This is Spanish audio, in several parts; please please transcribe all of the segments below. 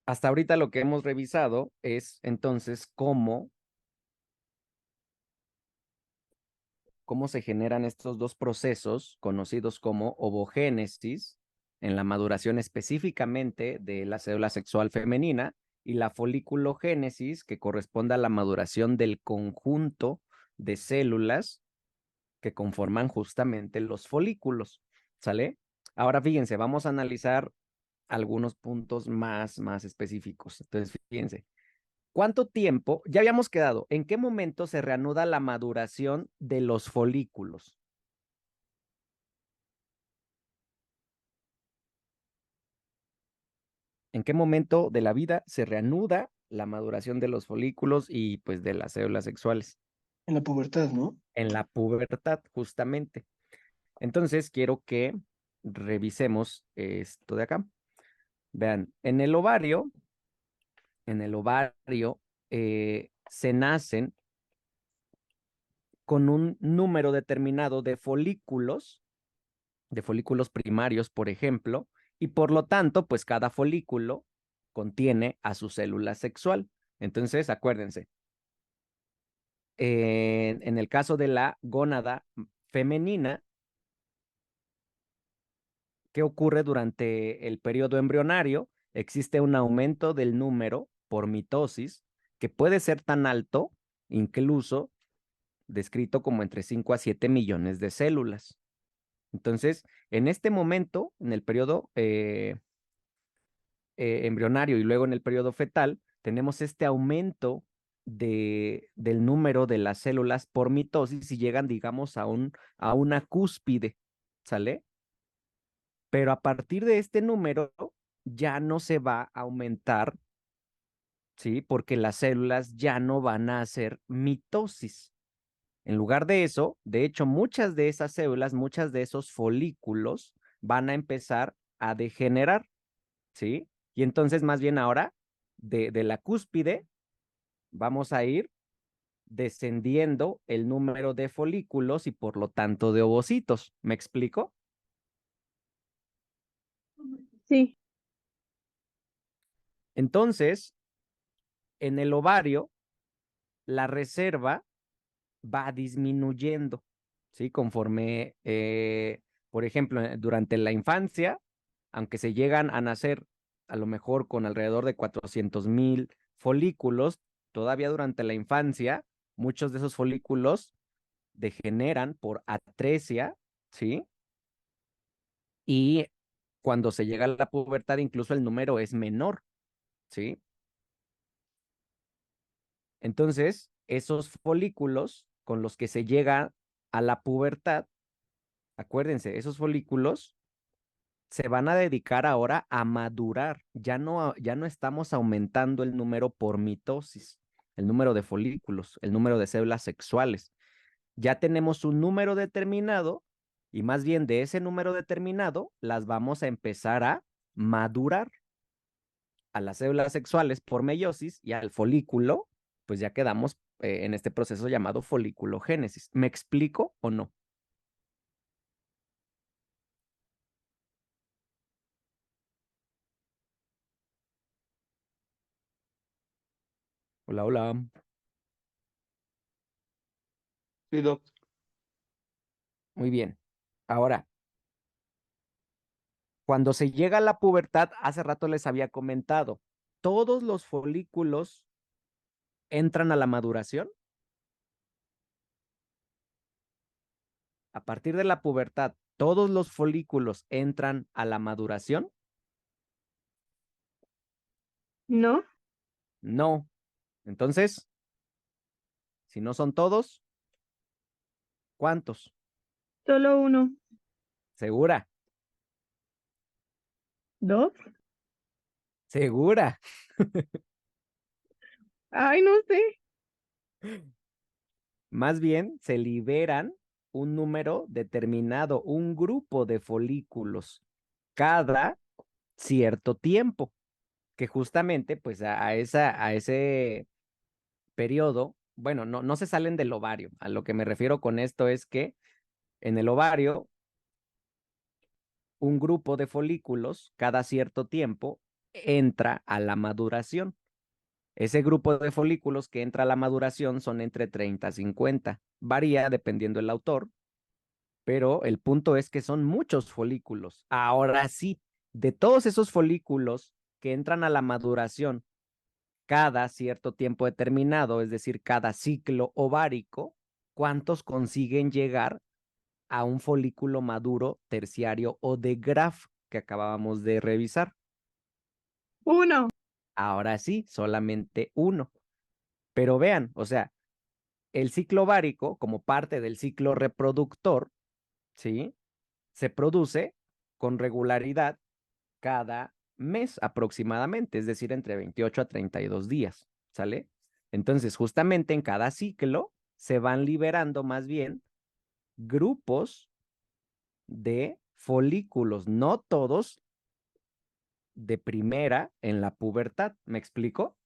hasta ahorita lo que hemos revisado es entonces cómo se generan estos dos procesos conocidos como ovogénesis en la maduración específicamente de la célula sexual femenina y la foliculogénesis que corresponde a la maduración del conjunto de células que conforman justamente los folículos, ¿sale? Ahora fíjense, vamos a analizar algunos puntos más específicos. Entonces, fíjense, ¿cuánto tiempo? Ya habíamos quedado. ¿En qué momento se reanuda la maduración de los folículos? ¿En qué momento de la vida se reanuda la maduración de los folículos y pues de las células sexuales? En la pubertad, ¿no? En la pubertad, justamente. Entonces, quiero que revisemos esto de acá. Vean, en el ovario se nacen con un número determinado de folículos primarios, por ejemplo, y por lo tanto, pues cada folículo contiene a su célula sexual. Entonces, acuérdense, en el caso de la gónada femenina, ¿qué ocurre durante el periodo embrionario? Existe un aumento del número por mitosis que puede ser tan alto, incluso descrito como entre 5 a 7 millones de células. Entonces, en este momento, en el periodo embrionario y luego en el periodo fetal, tenemos este aumento del número de las células por mitosis y llegan, digamos, a una cúspide, ¿sale? Pero a partir de este número ya no se va a aumentar, ¿sí? Porque las células ya no van a hacer mitosis. En lugar de eso, de hecho, muchas de esas células, muchas de esos folículos van a empezar a degenerar, ¿sí? Y entonces, más bien ahora, de la cúspide, vamos a ir descendiendo el número de folículos y por lo tanto de ovocitos. ¿Me explico? Sí, Entonces, en el ovario, la reserva va disminuyendo, ¿sí? Conforme, por ejemplo, durante la infancia, aunque se llegan a nacer a lo mejor con alrededor de 400,000 folículos, todavía durante la infancia, muchos de esos folículos degeneran por atresia, ¿sí? Y cuando se llega a la pubertad, incluso el número es menor, ¿sí? Entonces, esos folículos con los que se llega a la pubertad, acuérdense, esos folículos se van a dedicar ahora a madurar. Ya no estamos aumentando el número por mitosis, el número de folículos, el número de células sexuales. Ya tenemos un número determinado y más bien de ese número determinado las vamos a empezar a madurar a las células sexuales por meiosis y al folículo, pues ya quedamos en este proceso llamado foliculogénesis. ¿Me explico o no? Hola, hola. Sí, Doc. Muy bien. Ahora, cuando se llega a la pubertad, hace rato les había comentado, todos los folículos entran a la maduración. A partir de la pubertad, todos los folículos entran a la maduración. ¿no? No. Entonces, si no son todos, ¿cuántos? Solo uno, Segura, dos. segura. Ay, no sé. Más bien, se liberan un número determinado, un grupo de folículos cada cierto tiempo, que justamente, pues, a ese periodo, bueno, no se salen del ovario. A lo que me refiero con esto es que en el ovario, un grupo de folículos cada cierto tiempo entra a la maduración. Ese grupo de folículos que entra a la maduración son entre 30 a 50. Varía dependiendo del autor, pero el punto es que son muchos folículos. Ahora sí, de todos esos folículos que entran a la maduración cada cierto tiempo determinado, es decir, cada ciclo ovárico, ¿cuántos consiguen llegar a un folículo maduro terciario o de Graf que acabábamos de revisar? 1. Ahora sí, solamente uno. Pero vean, o sea, el ciclo ovárico, como parte del ciclo reproductor, ¿sí? Se produce con regularidad cada mes aproximadamente, es decir, entre 28 a 32 días, ¿sale? Entonces, justamente en cada ciclo se van liberando más bien grupos de folículos, no todos de primera en la pubertad. ¿Me explico?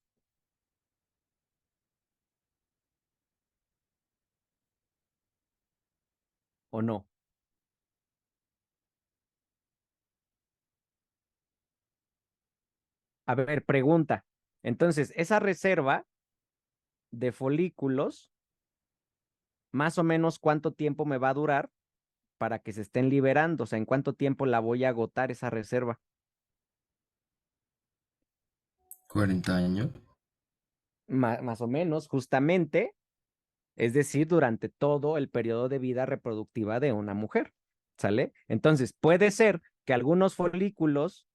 ¿O no? A ver, pregunta. Entonces, esa reserva de folículos, más o menos cuánto tiempo me va a durar para que se estén liberando, o sea, en cuánto tiempo la voy a agotar esa reserva. 40 años. Más o menos, justamente, es decir, durante todo el periodo de vida reproductiva de una mujer, ¿sale? Entonces, puede ser que algunos folículos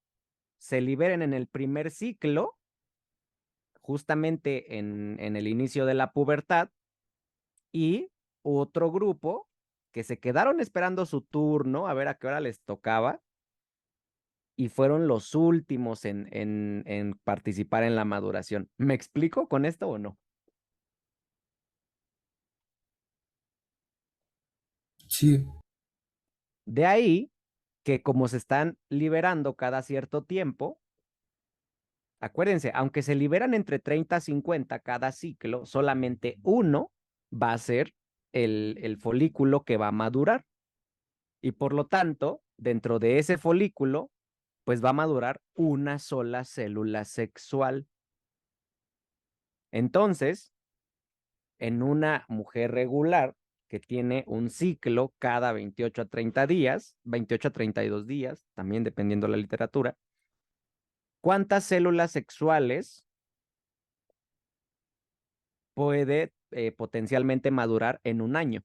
se liberen en el primer ciclo, justamente en el inicio de la pubertad, y otro grupo que se quedaron esperando su turno a ver a qué hora les tocaba y fueron los últimos en participar en la maduración. ¿Me explico con esto o no? Sí, De ahí que como se están liberando cada cierto tiempo, acuérdense, aunque se liberan entre 30 a 50 cada ciclo, solamente uno va a ser el folículo que va a madurar. Y por lo tanto, dentro de ese folículo, pues va a madurar una sola célula sexual. Entonces, en una mujer regular que tiene un ciclo cada 28 a 30 días, 28 a 32 días, también dependiendo de la literatura, ¿cuántas células sexuales puede potencialmente madurar en un año?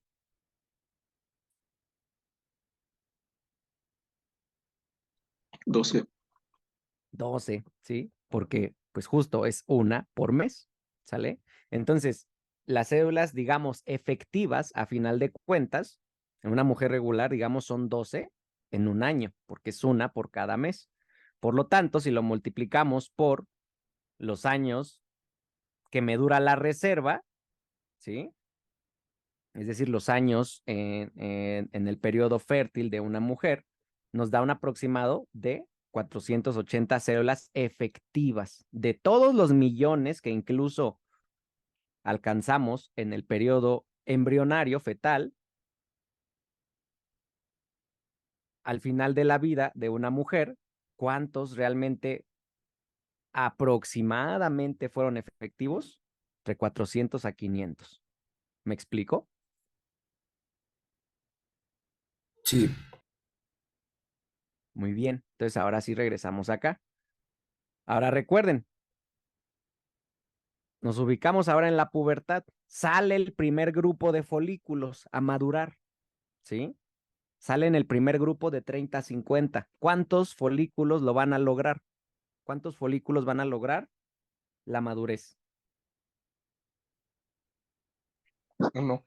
12. 12, ¿sí? Porque pues justo es una por mes, ¿sale? Entonces, las células, digamos, efectivas a final de cuentas, en una mujer regular, digamos, son 12 en un año, porque es una por cada mes. Por lo tanto, si lo multiplicamos por los años que me dura la reserva, ¿sí? Es decir, los años en el periodo fértil de una mujer, nos da un aproximado de 480 células efectivas. De todos los millones que incluso alcanzamos en el periodo embrionario fetal, al final de la vida de una mujer, ¿cuántos realmente aproximadamente fueron efectivos? De 400 a 500. ¿Me explico? sí, Muy bien. Entonces ahora sí regresamos acá. Ahora recuerden, nos ubicamos ahora en la pubertad. Sale el primer grupo de folículos a madurar, ¿sí? Sale en el primer grupo de 30 a 50. ¿Cuántos folículos lo van a lograr? ¿Cuántos folículos van a lograr la madurez? No.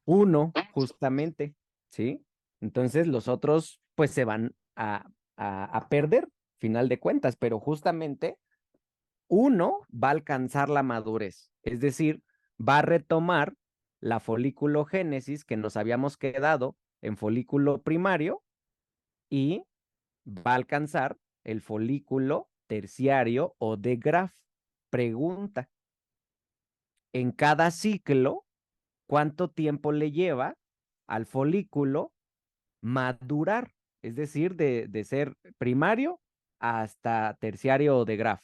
Uno, justamente, ¿sí? Entonces los otros, pues se van a perder, final de cuentas, pero justamente uno va a alcanzar la madurez, es decir, va a retomar la foliculogénesis que nos habíamos quedado en folículo primario y va a alcanzar el folículo terciario o de Graf. Pregunta, en cada ciclo, ¿cuánto tiempo le lleva al folículo madurar? Es decir, de ser primario hasta terciario de Graf.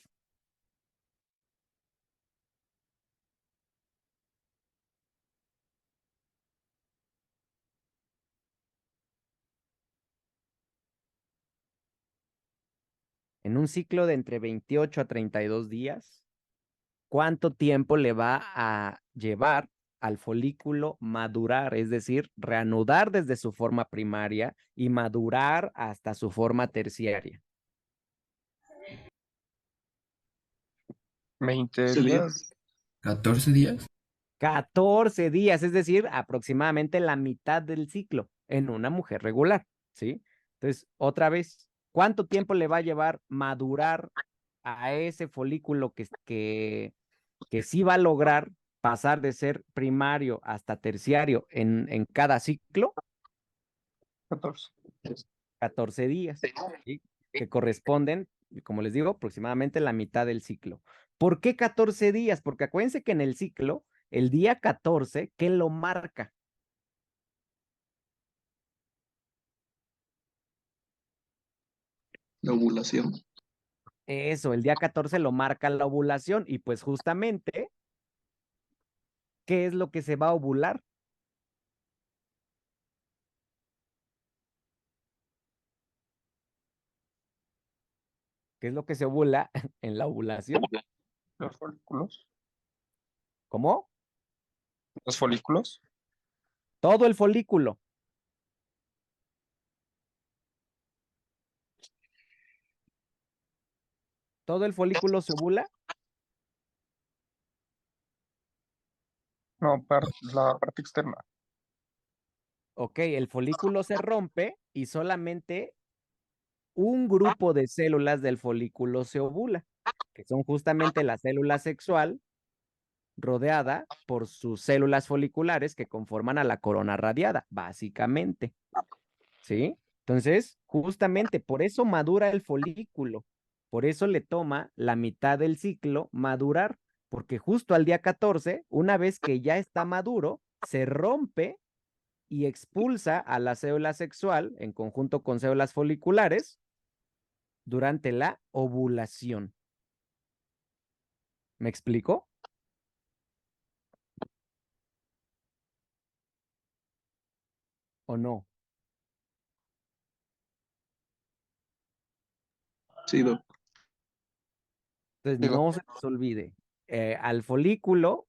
En un ciclo de entre 28 a 32 días, ¿cuánto tiempo le va a llevar al folículo madurar? Es decir, reanudar desde su forma primaria y madurar hasta su forma terciaria. 20 Sí, días. 14 días. 14 días, es decir, aproximadamente la mitad del ciclo en una mujer regular, ¿sí? Entonces, otra vez, ¿cuánto tiempo le va a llevar madurar a ese folículo que sí va a lograr pasar de ser primario hasta terciario en cada ciclo? 14. 14 días, ¿sí? Que corresponden, como les digo, aproximadamente la mitad del ciclo. ¿Por qué 14 días? Porque acuérdense que en el ciclo, el día 14, ¿qué lo marca? la ovulación. Eso, el día 14 lo marca la ovulación y pues justamente, ¿qué es lo que se va a ovular? ¿Qué es lo que se ovula en la ovulación? Los folículos. ¿Cómo? Los folículos. Todo el folículo. Todo el folículo se ovula. No, la parte externa. Ok, el folículo se rompe y solamente un grupo de células del folículo se ovula, que son justamente la célula sexual rodeada por sus células foliculares que conforman a la corona radiada, básicamente. ¿Sí? Entonces, justamente por eso madura el folículo, por eso le toma la mitad del ciclo madurar, porque justo al día 14, una vez que ya está maduro, se rompe y expulsa a la célula sexual en conjunto con células foliculares durante la ovulación. ¿Me explico? ¿O no? Sí, doc. Entonces, Digo, no se nos olvide, al folículo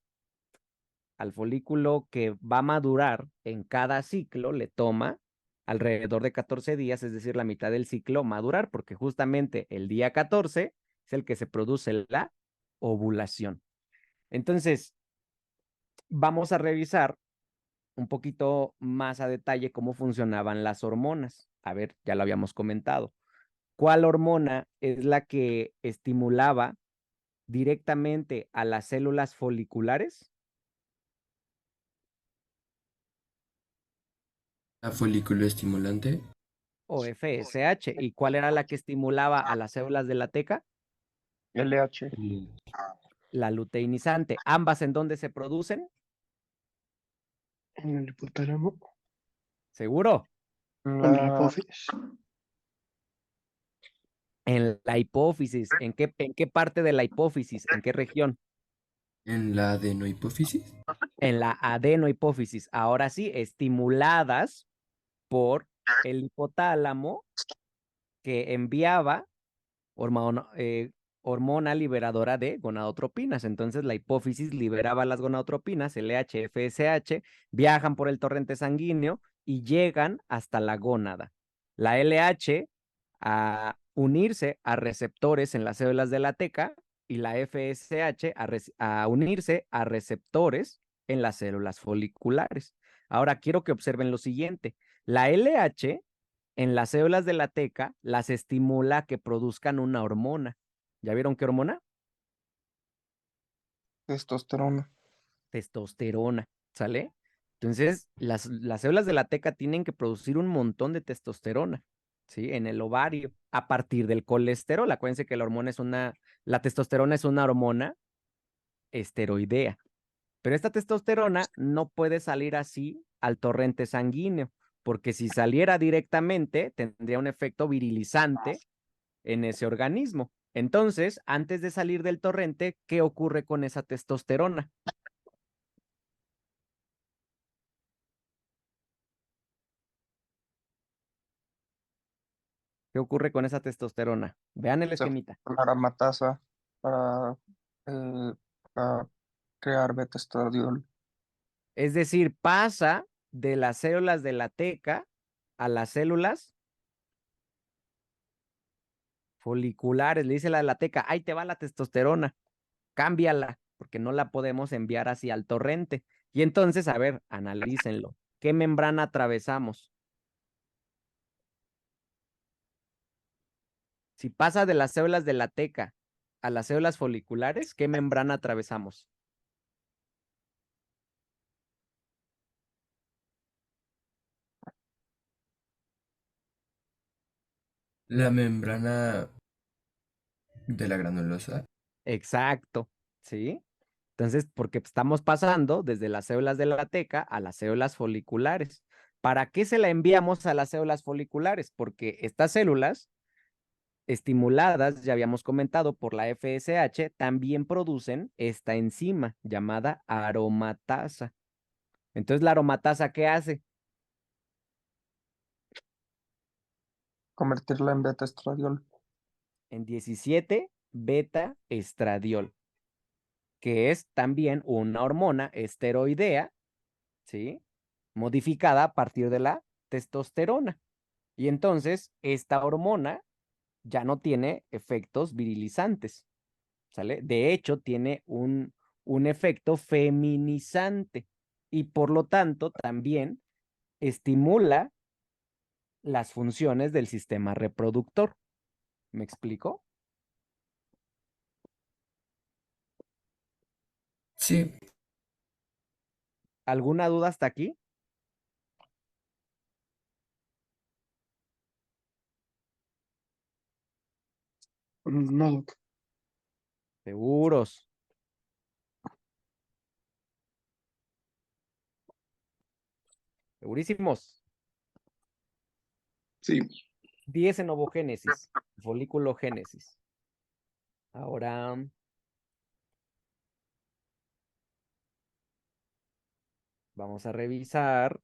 que va a madurar en cada ciclo le toma alrededor de 14 días, es decir, la mitad del ciclo madurar, porque justamente el día 14 es el que se produce la ovulación. Entonces, vamos a revisar un poquito más a detalle cómo funcionaban las hormonas. A ver, ya lo habíamos comentado. ¿Cuál hormona es la que estimulaba directamente a las células foliculares? La folículo estimulante. O FSH. ¿Y cuál era la que estimulaba a las células de la teca? LH. el- La luteinizante. ¿Ambas en dónde se producen? En el hipotálamo. ¿Seguro? En la hipófisis. En la hipófisis. ¿En qué parte de la hipófisis? ¿En qué región? En la adenohipófisis. En la adenohipófisis. Ahora sí, estimuladas por el hipotálamo que enviaba hormona, hormona liberadora de gonadotropinas. Entonces la hipófisis liberaba las gonadotropinas, LH, FSH, viajan por el torrente sanguíneo y llegan hasta la gónada. La LH a unirse a receptores en las células de la teca y la FSH a unirse a receptores en las células foliculares. Ahora quiero que observen lo siguiente. La LH en las células de la teca las estimula a que produzcan una hormona. ¿Ya vieron qué hormona? Testosterona. Testosterona, ¿sale? Entonces, las células de la teca tienen que producir un montón de testosterona, ¿sí? En el ovario, a partir del colesterol. Acuérdense que la testosterona es una hormona esteroidea, pero esta testosterona no puede salir así al torrente sanguíneo, porque si saliera directamente, tendría un efecto virilizante en ese organismo. Entonces, antes de salir del torrente, ¿qué ocurre con esa testosterona? ¿Qué ocurre con esa testosterona? Vean el Se esquemita. forma la aromatasa para, eh, para crear beta-estradiol. Es decir, pasa de las células de la teca a las células foliculares. Le dice la de la teca, ahí te va la testosterona, cámbiala, porque no la podemos enviar hacia el torrente. Y entonces, a ver, analícenlo. ¿Qué membrana atravesamos? Si pasa de las células de la teca a las células foliculares, ¿qué membrana atravesamos? La membrana de la granulosa. Exacto, ¿sí? Entonces, porque estamos pasando desde las células de la teca a las células foliculares. ¿Para qué se la enviamos a las células foliculares? Porque estas células estimuladas, ya habíamos comentado, por la FSH, también producen esta enzima llamada aromatasa. Entonces, ¿la aromatasa qué hace? Convertirla en beta-estradiol. En 17 beta estradiol, que es también una hormona esteroidea, ¿sí? Modificada a partir de la testosterona. Y entonces, esta hormona ya no tiene efectos virilizantes, ¿sale? De hecho, tiene un efecto feminizante y por lo tanto también estimula las funciones del sistema reproductor. ¿Me explico? Sí, ¿Alguna duda hasta aquí? No, Doc. Seguros. Segurísimos. Sí. 10 en ovogénesis, foliculogénesis. Ahora vamos a revisar.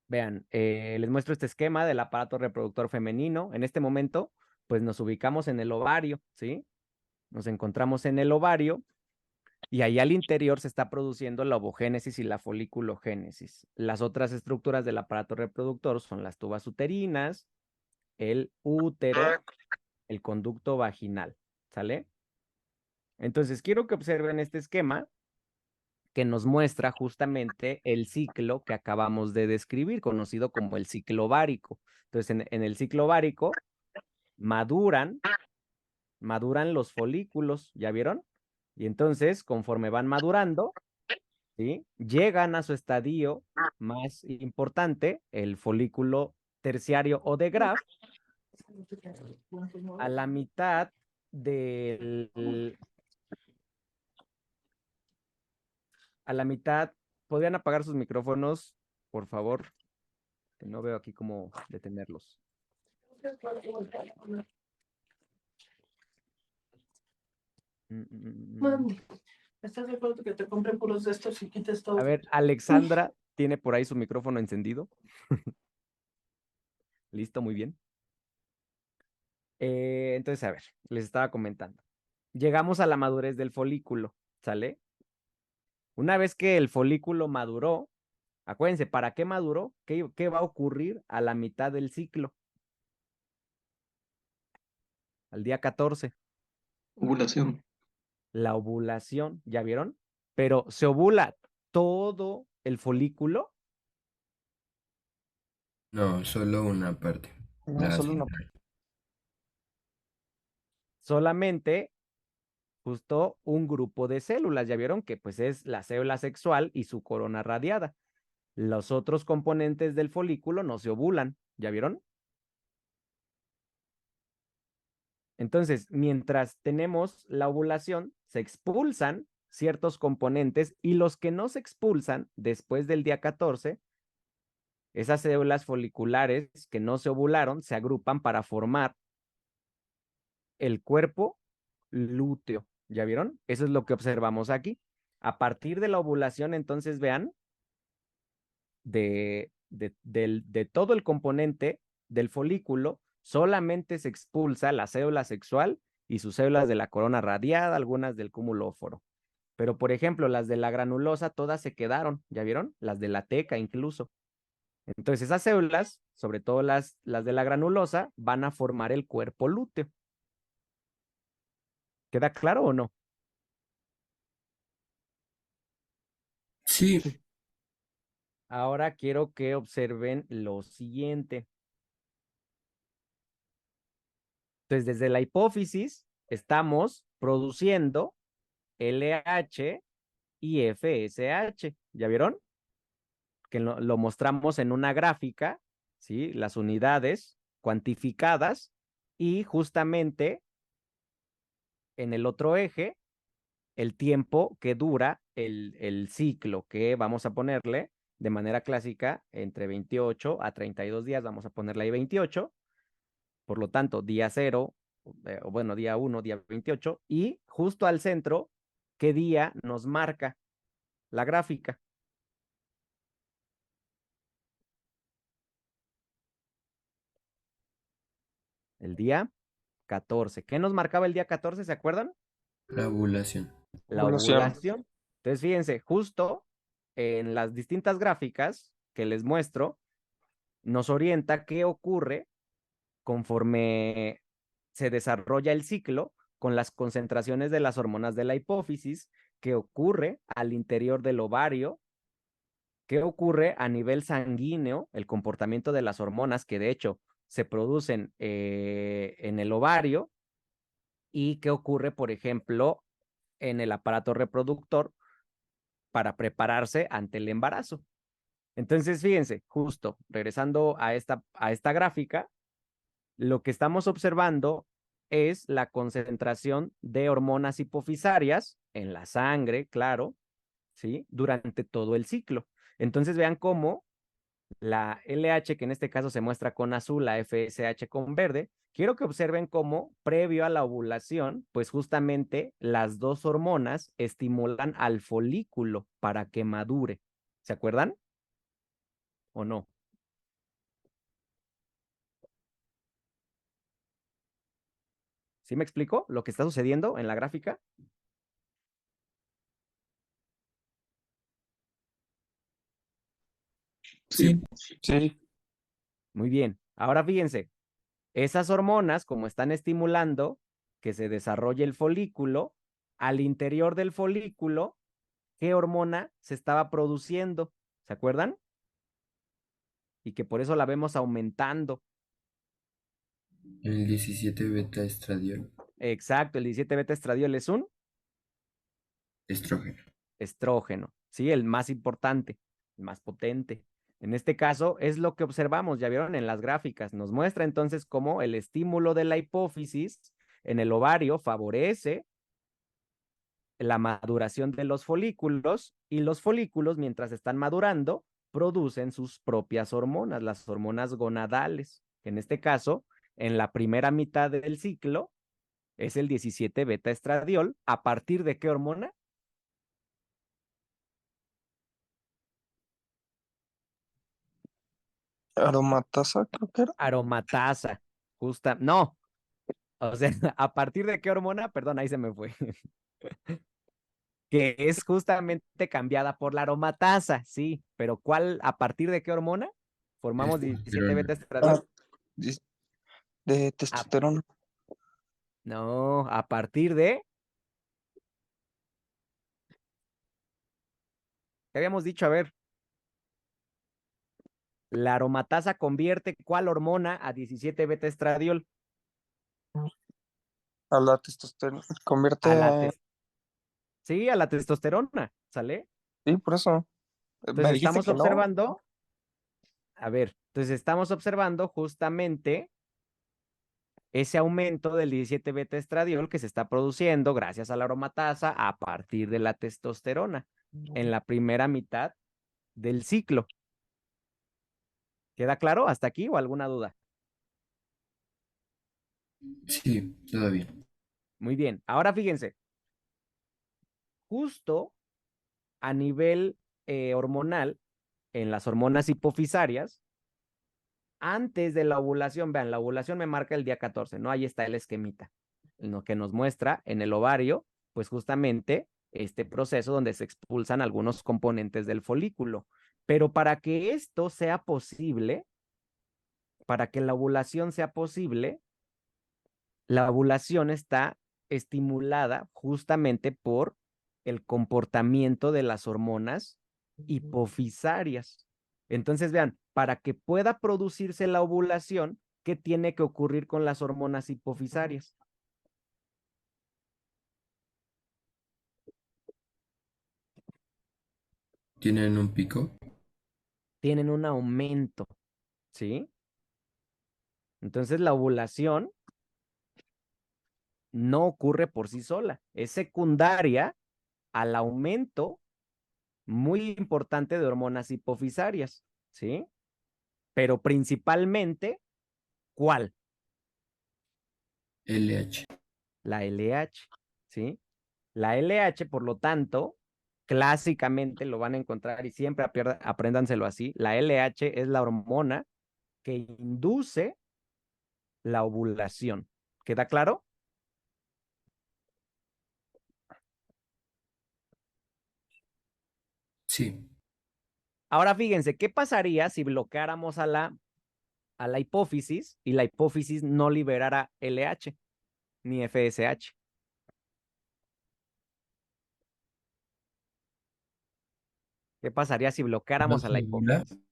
Vean, les muestro este esquema del aparato reproductor femenino. En este momento, pues nos ubicamos en el ovario, ¿sí? Nos encontramos en el ovario y ahí al interior se está produciendo la ovogénesis y la foliculogénesis. Las otras estructuras del aparato reproductor son las tubas uterinas, el útero, el conducto vaginal, ¿sale? Entonces, quiero que observen este esquema que nos muestra justamente el ciclo que acabamos de describir, conocido como el ciclo ovárico. Entonces, en el ciclo ovárico maduran los folículos, ¿ya vieron? Y entonces, conforme van madurando, ¿sí? Llegan a su estadio más importante, el folículo terciario o de Graf, a la mitad del, a la mitad, ¿podrían apagar sus micrófonos, por favor? Que no veo aquí cómo detenerlos. Mande, ¿estás de acuerdo que te compren puros de estos y quites todo? A ver, Alexandra tiene por ahí su micrófono encendido. Listo, muy bien. Entonces, a ver, les estaba comentando. Llegamos a la madurez del folículo, ¿sale? Una vez que el folículo maduró, acuérdense, ¿para qué maduró? ¿Qué va a ocurrir a la mitad del ciclo? Al día 14, Ovulación. la ovulación, ¿ya vieron? Pero se ovula todo el folículo. no, solo una parte. No, La solo una. central. Solamente justo un grupo de células, ya vieron que pues es la célula sexual y su corona radiada. Los otros componentes del folículo no se ovulan, ¿ya vieron? Entonces, mientras tenemos la ovulación, se expulsan ciertos componentes y los que no se expulsan después del día 14 Esas células foliculares que no se ovularon se agrupan para formar el cuerpo lúteo. ¿Ya vieron? Eso es lo que observamos aquí. A partir de la ovulación, entonces vean, de todo el componente del folículo, solamente se expulsa la célula sexual y sus células de la corona radiada, algunas del cúmulo óforo. Pero, por ejemplo, las de la granulosa, todas se quedaron, ¿ya vieron? Las de la teca incluso. Entonces, esas células, sobre todo las de la granulosa, van a formar el cuerpo lúteo. ¿Queda claro o no? Sí, Ahora quiero que observen lo siguiente. Entonces, desde la hipófisis estamos produciendo LH y FSH. ¿Ya vieron? Que lo mostramos en una gráfica, ¿sí? Las unidades cuantificadas y justamente en el otro eje, el tiempo que dura el ciclo, que vamos a ponerle de manera clásica entre 28 a 32 días, vamos a ponerle ahí 28, por lo tanto, día 0, o bueno, día 1, día 28, y justo al centro, ¿qué día nos marca la gráfica? El día 14. ¿Qué nos marcaba el día 14? ¿Se acuerdan? la ovulación. La Ovulación. ovulación. Entonces, fíjense, justo en las distintas gráficas que les muestro, nos orienta qué ocurre conforme se desarrolla el ciclo con las concentraciones de las hormonas de la hipófisis, qué ocurre al interior del ovario, qué ocurre a nivel sanguíneo, el comportamiento de las hormonas que de hecho se producen en el ovario y qué ocurre, por ejemplo, en el aparato reproductor para prepararse ante el embarazo. Entonces, fíjense, justo regresando a esta gráfica, lo que estamos observando es la concentración de hormonas hipofisarias en la sangre, claro, ¿sí? Durante todo el ciclo. Entonces, vean cómo la LH, que en este caso se muestra con azul, la FSH con verde, quiero que observen cómo previo a la ovulación, pues justamente las dos hormonas estimulan al folículo para que madure. ¿Se acuerdan? ¿O no? ¿Sí me explico lo que está sucediendo en la gráfica? Sí. Sí, Sí, Muy bien. Ahora fíjense, esas hormonas, como están estimulando que se desarrolle el folículo, al interior del folículo, ¿qué hormona se estaba produciendo? ¿Se acuerdan? Y que por eso la vemos aumentando. el 17 beta estradiol, Exacto, el 17 beta estradiol es un estrógeno. estrógeno, ¿sí? El más importante, el más potente. En este caso es lo que observamos, ya vieron en las gráficas. Nos muestra entonces cómo el estímulo de la hipófisis en el ovario favorece la maduración de los folículos y los folículos, mientras están madurando, producen sus propias hormonas, las hormonas gonadales. En este caso, en la primera mitad del ciclo, es el 17 beta estradiol. ¿A partir de qué hormona? aromatasa creo que era. Aromatasa. Justa, no, o sea, ¿a partir de qué hormona? Perdón, ahí se me fue. Que es justamente cambiada por la aromatasa, sí, pero ¿cuál, a partir de qué hormona? Formamos 17 Testosterona. beta Ah, estradiol. dis- de A- testosterona. no, a partir de, te habíamos dicho, a ver, la aromatasa convierte ¿cuál hormona a 17 beta estradiol? A la testosterona. Convierte A la a... sí, a la testosterona, ¿sale? Sí, por eso. Me Entonces dijiste estamos que no. observando, a ver, entonces estamos observando justamente ese aumento del 17 beta estradiol que se está produciendo gracias a la aromatasa a partir de la testosterona en la primera mitad del ciclo. ¿Queda claro hasta aquí o alguna duda? Sí, todo bien. Muy bien. Ahora fíjense, justo a nivel hormonal, en las hormonas hipofisarias, antes de la ovulación, vean, la ovulación me marca el día 14, ¿no? Ahí está el esquemita, lo que nos muestra en el ovario, pues justamente este proceso donde se expulsan algunos componentes del folículo. Pero para que esto sea posible, para que la ovulación sea posible, la ovulación está estimulada justamente por el comportamiento de las hormonas hipofisarias. Entonces, vean, para que pueda producirse la ovulación, ¿qué tiene que ocurrir con las hormonas hipofisarias? ¿Tienen un pico? Tienen un aumento, ¿sí? Entonces, la ovulación no ocurre por sí sola, es secundaria al aumento muy importante de hormonas hipofisarias, ¿sí? Pero principalmente, ¿cuál? LH. La LH, ¿sí? La LH, por lo tanto, clásicamente lo van a encontrar y siempre apréndanselo así, la LH es la hormona que induce la ovulación. ¿Queda claro? Sí. Ahora fíjense, ¿qué pasaría si bloqueáramos a la hipófisis y la hipófisis no liberara LH ni FSH? ¿Qué pasaría si ¿No bloqueáramos a se la ovula? hipófisis?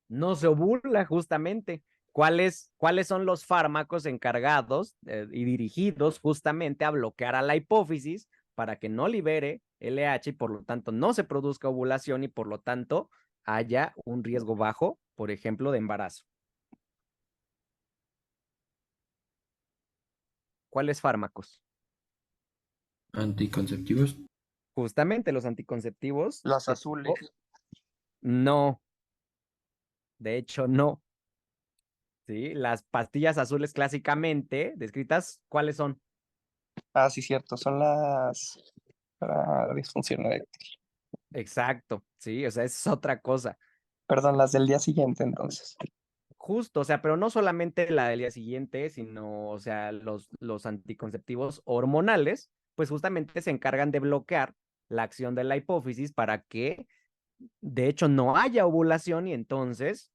No se ovula justamente. ¿Cuáles son los fármacos encargados y dirigidos justamente a bloquear a la hipófisis para que no libere LH y por lo tanto no se produzca ovulación y por lo tanto haya un riesgo bajo, por ejemplo, de embarazo? ¿Cuáles fármacos? Anticonceptivos. Justamente los anticonceptivos Las de tipo azules. no, de hecho no, ¿sí? Las pastillas azules clásicamente descritas, ¿cuáles son? Ah, sí, cierto. Son las para la disfunción eréctil. Exacto, sí, o sea, es otra cosa. Perdón, las del día siguiente, entonces. Justo, o sea, pero no solamente la del día siguiente, sino, o sea, los anticonceptivos hormonales, pues justamente se encargan de bloquear la acción de la hipófisis para que, de hecho, no haya ovulación y entonces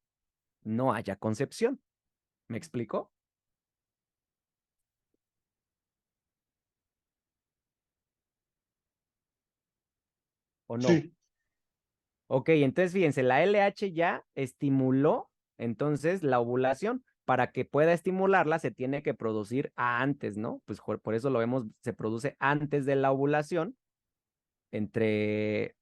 no haya concepción. ¿Me explico? ¿O no? Sí. Ok, entonces fíjense, la LH ya estimuló entonces la ovulación. Para que pueda estimularla, se tiene que producir antes, ¿no? Pues por eso lo vemos, se produce antes de la ovulación, entre,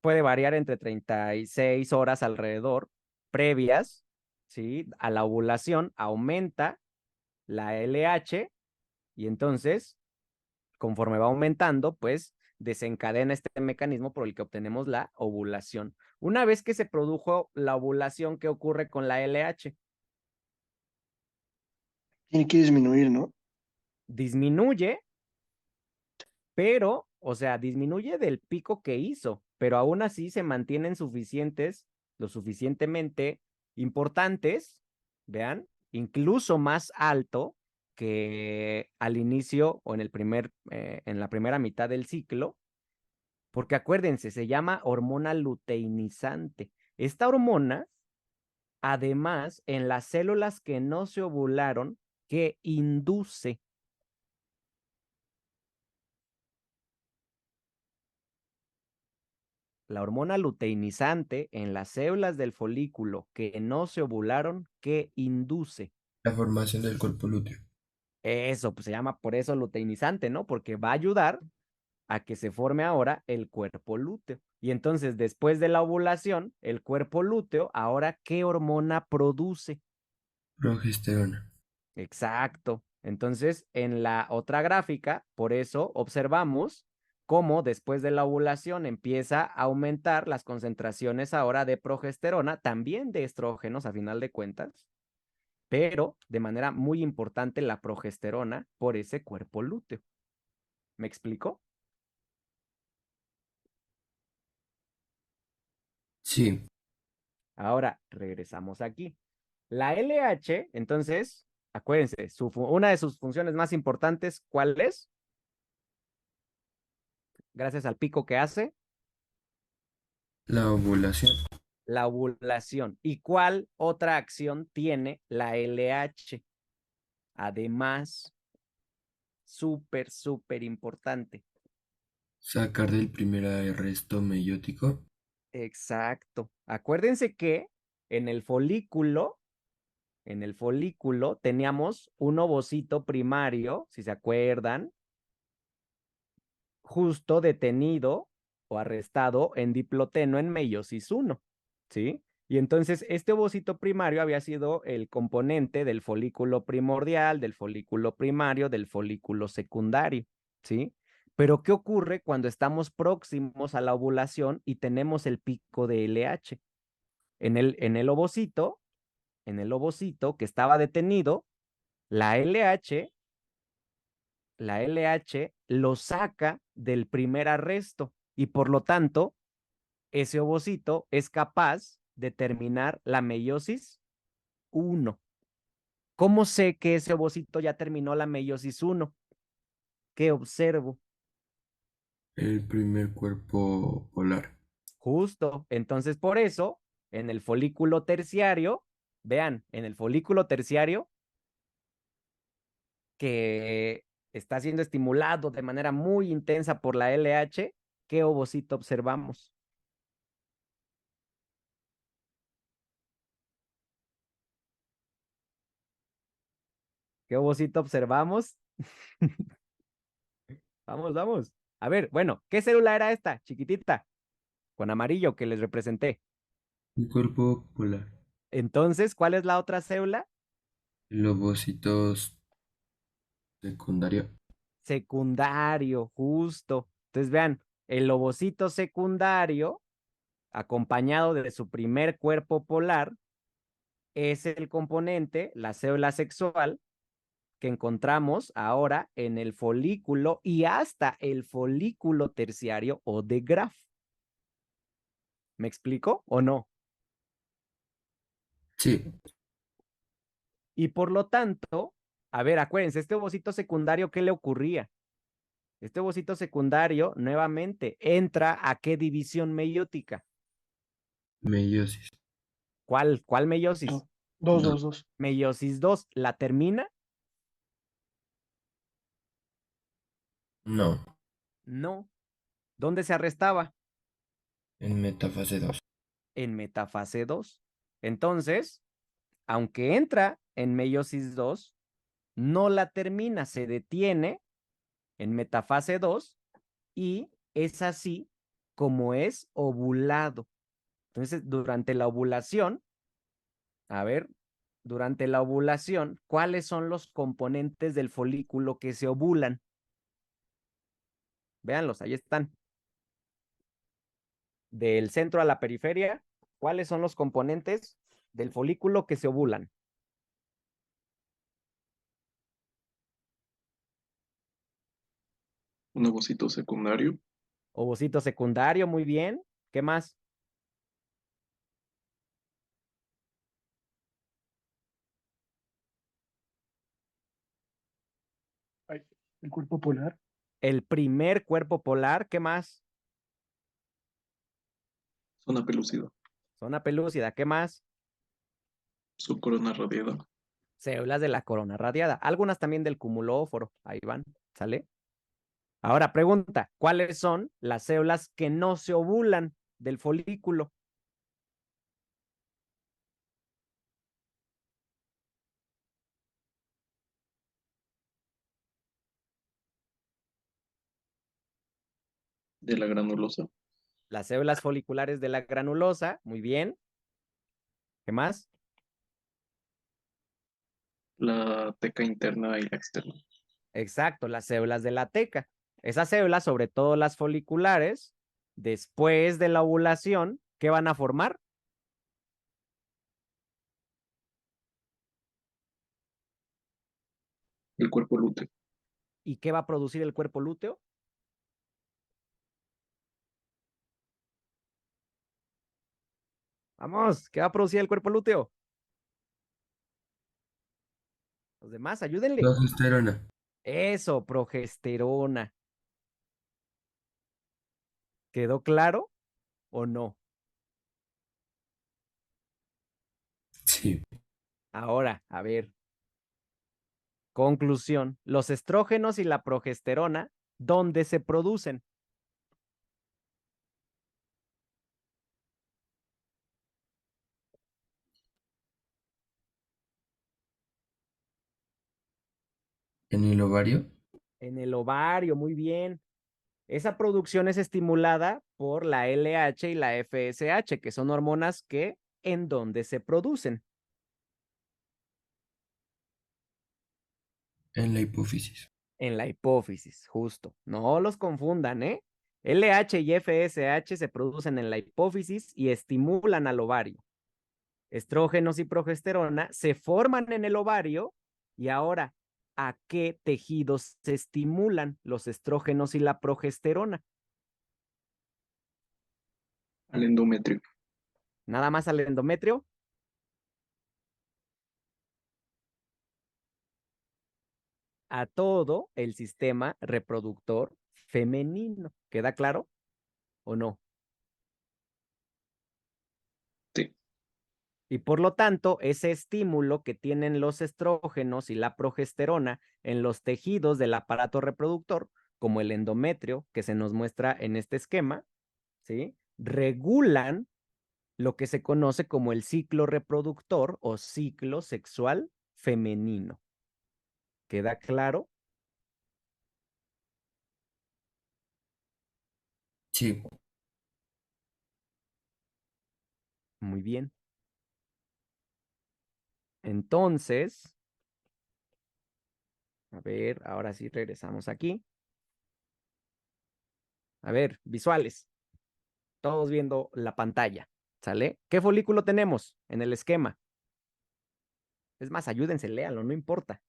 puede variar entre 36 horas alrededor previas, ¿sí? A la ovulación, aumenta la LH y entonces, conforme va aumentando, pues desencadena este mecanismo por el que obtenemos la ovulación. Una vez que se produjo la ovulación, ¿qué ocurre con la LH? Tiene que disminuir, ¿no? Disminuye, pero, o sea, disminuye del pico que hizo, pero aún así se mantienen suficientes, lo suficientemente importantes, vean, incluso más alto que al inicio o en la primera mitad del ciclo, porque acuérdense, se llama hormona luteinizante. Esta hormona, además, en las células que no se ovularon, que induce la hormona luteinizante en las células del folículo que no se ovularon, que induce. La formación del cuerpo lúteo. Eso, pues se llama por eso luteinizante, ¿no? Porque va a ayudar a que se forme ahora el cuerpo lúteo. Y entonces, después de la ovulación, el cuerpo lúteo, ahora, ¿qué hormona produce? Progesterona. Exacto. Entonces, en la otra gráfica, por eso observamos cómo después de la ovulación empieza a aumentar las concentraciones ahora de progesterona, también de estrógenos a final de cuentas, pero de manera muy importante la progesterona por ese cuerpo lúteo. ¿Me explico? Sí, Ahora regresamos aquí. La LH, entonces, acuérdense, una de sus funciones más importantes, ¿cuál es? Gracias al pico que hace, la ovulación. la ovulación. ¿Y cuál otra acción tiene la LH? Además, súper importante. Sacar del primer arresto meiótico. Exacto. Acuérdense que en el folículo, teníamos un ovocito primario, si se acuerdan, justo detenido o arrestado en diploteno en meiosis 1, ¿sí? Y entonces este ovocito primario había sido el componente del folículo primordial, del folículo primario, del folículo secundario, ¿sí? Pero ¿qué ocurre cuando estamos próximos a la ovulación y tenemos el pico de LH? En el ovocito, que estaba detenido, la LH lo saca del primer arresto y por lo tanto, ese ovocito es capaz de terminar la meiosis 1. ¿Cómo sé que ese ovocito ya terminó la meiosis 1? ¿Qué observo? El primer cuerpo polar. Justo. Entonces, por eso, en el folículo terciario, vean, en el folículo terciario, que está siendo estimulado de manera muy intensa por la LH, ¿qué ovocito observamos? ¿Qué ovocito observamos? Vamos, vamos. A ver, bueno, ¿qué célula era esta, chiquitita? Con amarillo que les representé. Un cuerpo polar. Entonces, ¿cuál es la otra célula? Lobocitos secundario. Secundario, justo. Entonces, vean, el ovocito secundario, acompañado de su primer cuerpo polar, es el componente, la célula sexual, que encontramos ahora en el folículo y hasta el folículo terciario o de Graf. ¿Me explico o no? Sí, Y por lo tanto, a ver, acuérdense, este ovocito secundario, ¿qué le ocurría? Este ovocito secundario, nuevamente, entra a ¿qué división meiótica? meiosis. ¿Cuál meiosis? Dos, No, dos, dos. Meiosis 2. ¿La termina? no. No. ¿Dónde se arrestaba? En metafase 2. En metafase 2. Entonces, aunque entra en meiosis 2, no la termina, se detiene en metafase 2 y es así como es ovulado. Entonces, durante la ovulación, a ver, durante la ovulación, ¿cuáles son los componentes del folículo que se ovulan? Véanlos, ahí están. Del centro a la periferia, ¿cuáles son los componentes del folículo que se ovulan? Un ovocito secundario, Ovocito secundario, muy bien. ¿Qué más? Ay, el cuerpo polar. El primer cuerpo polar, ¿qué más? zona pelúcida, Zona pelúcida, ¿qué más? su corona radiada, Células de la corona radiada. Algunas también del cumulóforo. Ahí van, ¿sale? Ahora pregunta, ¿cuáles son las células que no se ovulan del folículo? de la granulosa, Las células foliculares de la granulosa, muy bien. ¿Qué más? la teca interna y la externa. Exacto, las células de la teca. Esas células, sobre todo las foliculares, después de la ovulación, ¿qué van a formar? El cuerpo lúteo. ¿Y qué va a producir el cuerpo lúteo? Vamos, ¿qué va a producir el cuerpo lúteo? Los demás, ayúdenle. Progesterona. Eso, progesterona. ¿Quedó claro o no? Sí. Ahora, a ver. Conclusión. Los estrógenos y la progesterona, ¿dónde se producen? En el ovario. En el ovario, muy bien. Esa producción es estimulada por la LH y la FSH, que son hormonas que en dónde se producen. En la hipófisis. En la hipófisis, justo. No los confundan, ¿eh? LH y FSH se producen en la hipófisis y estimulan al ovario. Estrógenos y progesterona se forman en el ovario y ahora, ¿a qué tejidos se estimulan los estrógenos y la progesterona? Al endometrio. Nada más al endometrio. A todo el sistema reproductor femenino. ¿Queda claro o no? Sí. Y por lo tanto, ese estímulo que tienen los estrógenos y la progesterona en los tejidos del aparato reproductor, como el endometrio que se nos muestra en este esquema, ¿sí? Regulan lo que se conoce como el ciclo reproductor o ciclo sexual femenino. ¿Queda claro? Sí. Muy bien. Entonces, a ver, ahora sí regresamos aquí. A ver, visuales. Todos viendo la pantalla, ¿sale? ¿Qué folículo tenemos en el esquema? Es más, ayúdense, léanlo, no importa.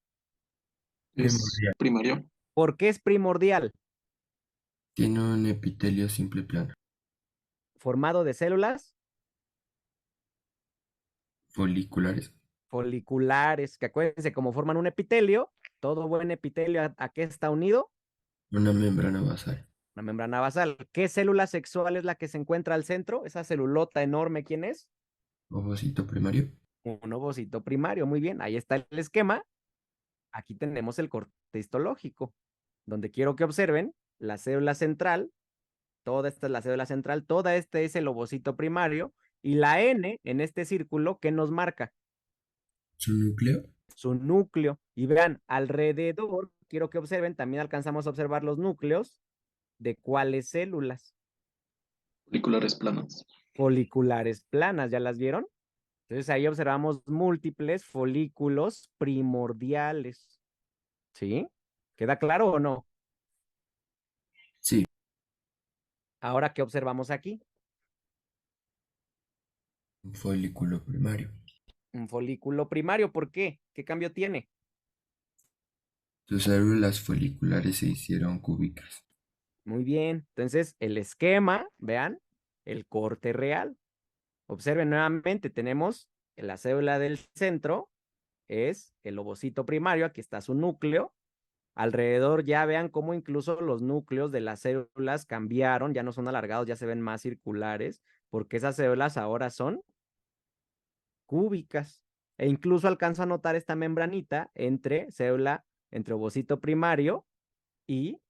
Es Primordial. primario. ¿Por qué es primordial? Tiene un epitelio simple plano. Formado de células Foliculares. foliculares, que acuérdense, como forman un epitelio, todo buen epitelio, ¿a qué está unido? Una membrana basal. Una membrana basal. ¿Qué célula sexual es la que se encuentra al centro? Esa celulota enorme, ¿quién es? Ovocito primario. Un ovocito primario, muy bien, ahí está el esquema. Aquí tenemos el corte histológico, donde quiero que observen la célula central, toda esta es la célula central, toda este es el ovocito primario, y la N en este círculo, ¿qué nos marca? Su núcleo. Su núcleo. Y vean, alrededor, quiero que observen, también alcanzamos a observar los núcleos de cuáles células. Foliculares planas. Foliculares planas, ¿ya las vieron? Entonces ahí observamos múltiples folículos primordiales. ¿Sí? ¿Queda claro o no? Sí. Ahora, ¿qué observamos aquí? Un folículo primario. Un folículo primario, ¿por qué? ¿Qué cambio tiene? Sus células foliculares se hicieron cúbicas. Muy bien. Entonces, el esquema, vean, el corte real. Observen nuevamente, tenemos la célula del centro, es el ovocito primario, aquí está su núcleo. Alrededor ya vean cómo incluso los núcleos de las células cambiaron, ya no son alargados, ya se ven más circulares, porque esas células ahora son cúbicas. E incluso alcanzo a notar esta membranita entre célula, entre ovocito primario y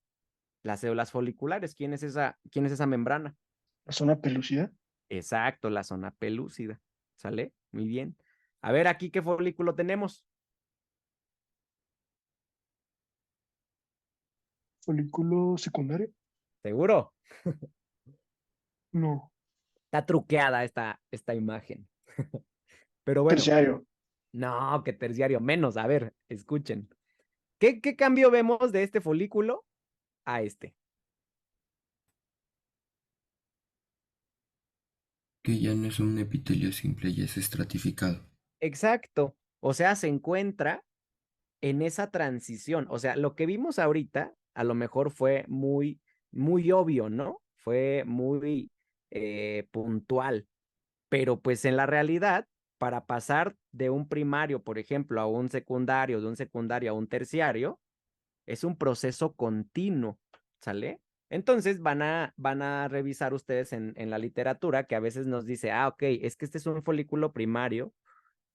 las células foliculares. ¿Quién es esa membrana? La zona pelúcida. Exacto, la zona pelúcida. ¿Sale? Muy bien. A ver, aquí qué folículo tenemos. Folículo secundario. ¿Seguro? No. Está truqueada esta imagen. Pero bueno, Terciario. no, que terciario, menos. A ver, escuchen. ¿Qué cambio vemos de este folículo a este. Que ya no es un epitelio simple, ya es estratificado. Exacto. O sea, se encuentra en esa transición. O sea, lo que vimos ahorita a lo mejor fue muy obvio, ¿no? Fue muy puntual. Pero pues en la realidad, para pasar de un primario, por ejemplo, a un secundario, de un secundario a un terciario, es un proceso continuo, ¿sale? Entonces van a revisar ustedes en la literatura que a veces nos dice, ah, ok, es que este es un folículo primario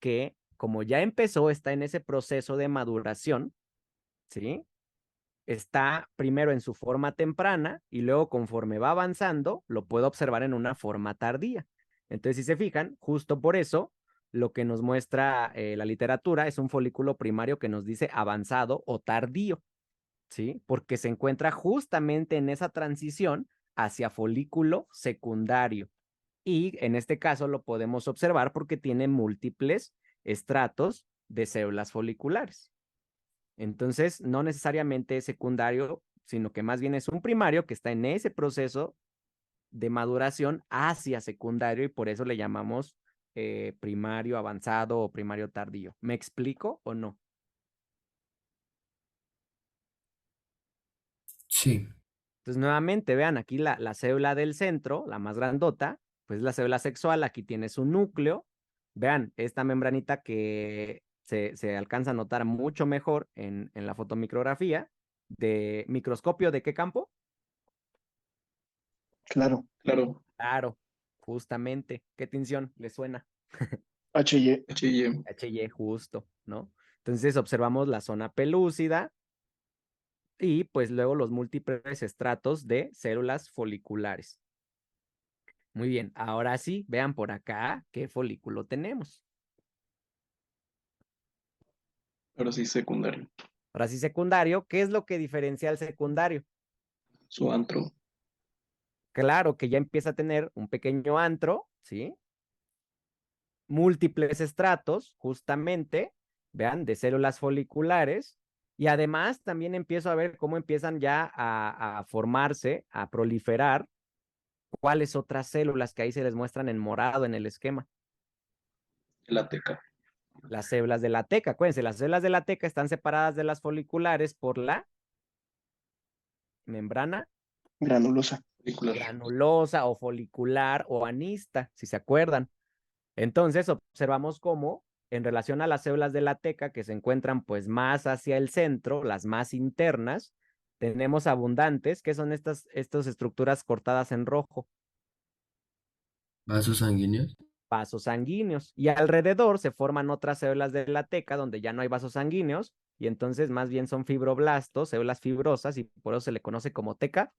que como ya empezó, está en ese proceso de maduración, ¿sí? Está primero en su forma temprana y luego conforme va avanzando, lo puedo observar en una forma tardía. Entonces, si se fijan, justo por eso, lo que nos muestra la literatura es un folículo primario que nos dice avanzado o tardío, ¿sí? Porque se encuentra justamente en esa transición hacia folículo secundario. Y en este caso lo podemos observar porque tiene múltiples estratos de células foliculares. Entonces, no necesariamente es secundario, sino que más bien es un primario que está en ese proceso de maduración hacia secundario y por eso le llamamos primario avanzado o primario tardío. ¿Me explico o no? Sí, Entonces, nuevamente, vean aquí la célula del centro, la más grandota, pues la célula sexual, aquí tiene su núcleo. Vean, esta membranita que se alcanza a notar mucho mejor en la fotomicrografía de microscopio, ¿de qué campo? Claro. Claro, Claro, justamente. ¿Qué tinción le suena? H&E. H&M. HY, justo, ¿no? Entonces observamos la zona pelúcida y pues luego los múltiples estratos de células foliculares. Muy bien, ahora sí, vean por acá qué folículo tenemos. Ahora sí, secundario. Ahora sí, secundario, ¿qué es lo que diferencia al secundario? Su antro. Claro que ya empieza a tener un pequeño antro, ¿sí? Múltiples estratos, justamente, vean, de células foliculares. Y además también empiezo a ver cómo empiezan ya a formarse, a proliferar, cuáles otras células que ahí se les muestran en morado en el esquema. La teca. Las células de la teca, acuérdense, las células de la teca están separadas de las foliculares por la membrana Granulosa. Folicular. granulosa o folicular o anista, si se acuerdan. Entonces observamos cómo en relación a las células de la teca que se encuentran pues más hacia el centro, las más internas, tenemos abundantes, que son estas estructuras cortadas en rojo, vasos sanguíneos. vasos sanguíneos. Y alrededor se forman otras células de la teca donde ya no hay vasos sanguíneos y entonces más bien son fibroblastos, células fibrosas y por eso se le conoce como teca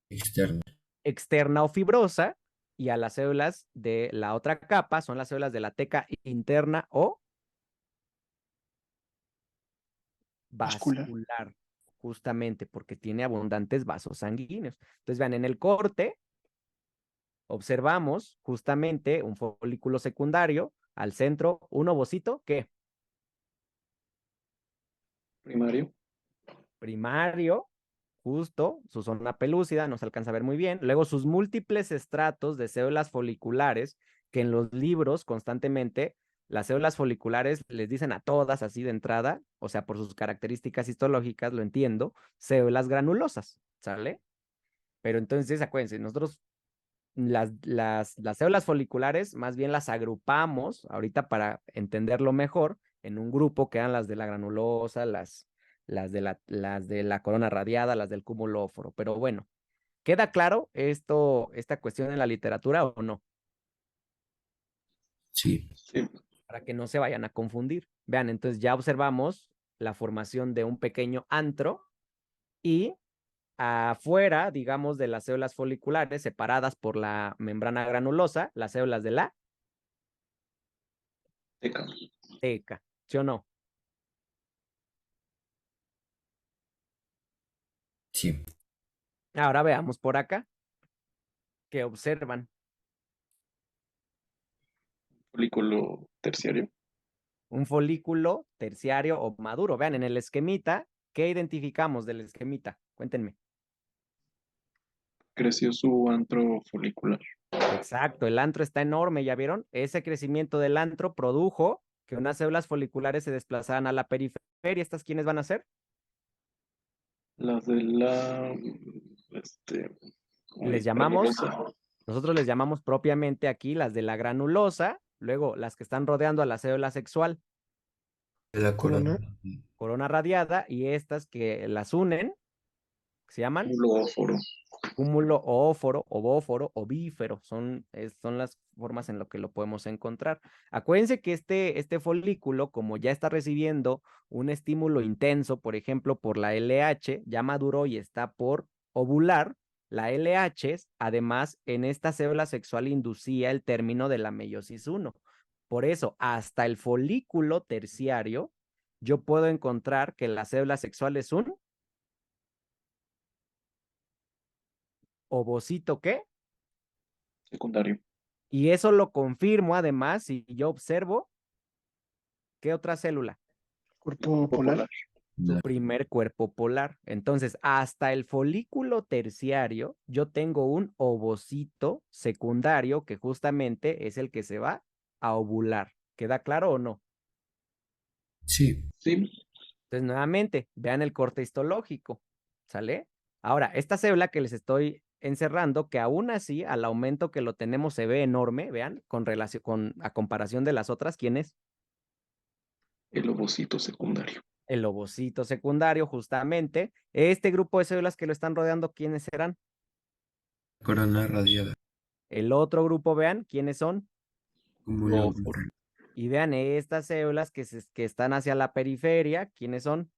Externo. externa o fibrosa, y a las células de la otra capa son las células de la teca interna o Vascular. vascular, justamente porque tiene abundantes vasos sanguíneos. Entonces, vean, en el corte observamos justamente un folículo secundario, al centro un ovocito, ¿qué? Primario. Primario, justo, su zona pelúcida, no se alcanza a ver muy bien. Luego sus múltiples estratos de células foliculares, que en los libros constantemente las células foliculares les dicen a todas así de entrada, o sea, por sus características histológicas, lo entiendo, células granulosas, ¿sale? Pero entonces, acuérdense, nosotros las células foliculares más bien las agrupamos ahorita para entenderlo mejor en un grupo que eran las de la granulosa, las de la corona radiada, las del cúmulo óforo. Pero bueno, ¿queda claro esta cuestión en la literatura o no? Sí, Sí. Para que no se vayan a confundir. Vean, entonces ya observamos la formación de un pequeño antro y afuera, digamos, de las células foliculares separadas por la membrana granulosa, las células de la Teca. teca, ¿sí o no? sí. Ahora veamos por acá que observan Folículo terciario. un folículo terciario o maduro. Vean en el esquemita ¿Qué identificamos del esquemita? Cuéntenme. Creció su antro folicular. Exacto, el antro está enorme, ¿ya vieron? Ese crecimiento del antro produjo que unas células foliculares se desplazaran a la periferia. ¿Estas quiénes van a ser? Las de la, Les llamamos, granulosa. nosotros les llamamos propiamente aquí las de la granulosa, luego las que están rodeando a la cédula sexual, De la corona. corona radiada, y estas que las unen, se llaman Ulóforo. cúmulo oóforo, ovóforo, ovífero, son las formas en lo que lo podemos encontrar. Acuérdense que este folículo, como ya está recibiendo un estímulo intenso, por ejemplo, por la LH, ya maduró y está por ovular, la LH, además, en esta célula sexual inducía el término de la meiosis 1. Por eso, hasta el folículo terciario, yo puedo encontrar que la célula sexual es un ovocito, ¿qué? Secundario. Y eso lo confirmo además si yo observo, ¿qué otra célula? Cuerpo polar. Su primer cuerpo polar. Entonces, hasta el folículo terciario, yo tengo un ovocito secundario que justamente es el que se va a ovular. ¿Queda claro o no? Sí. Sí. Entonces, nuevamente, vean el corte histológico, ¿sale? Ahora, esta célula que les estoy encerrando, que aún así, al aumento que lo tenemos, se ve enorme, vean, a comparación de las otras, ¿quién es? El ovocito secundario. El ovocito secundario, justamente. Este grupo de células que lo están rodeando, ¿quiénes serán? Corona radiada. El otro grupo, vean, ¿quiénes son? Cúmulo. Y vean estas células que están hacia la periferia, ¿quiénes son?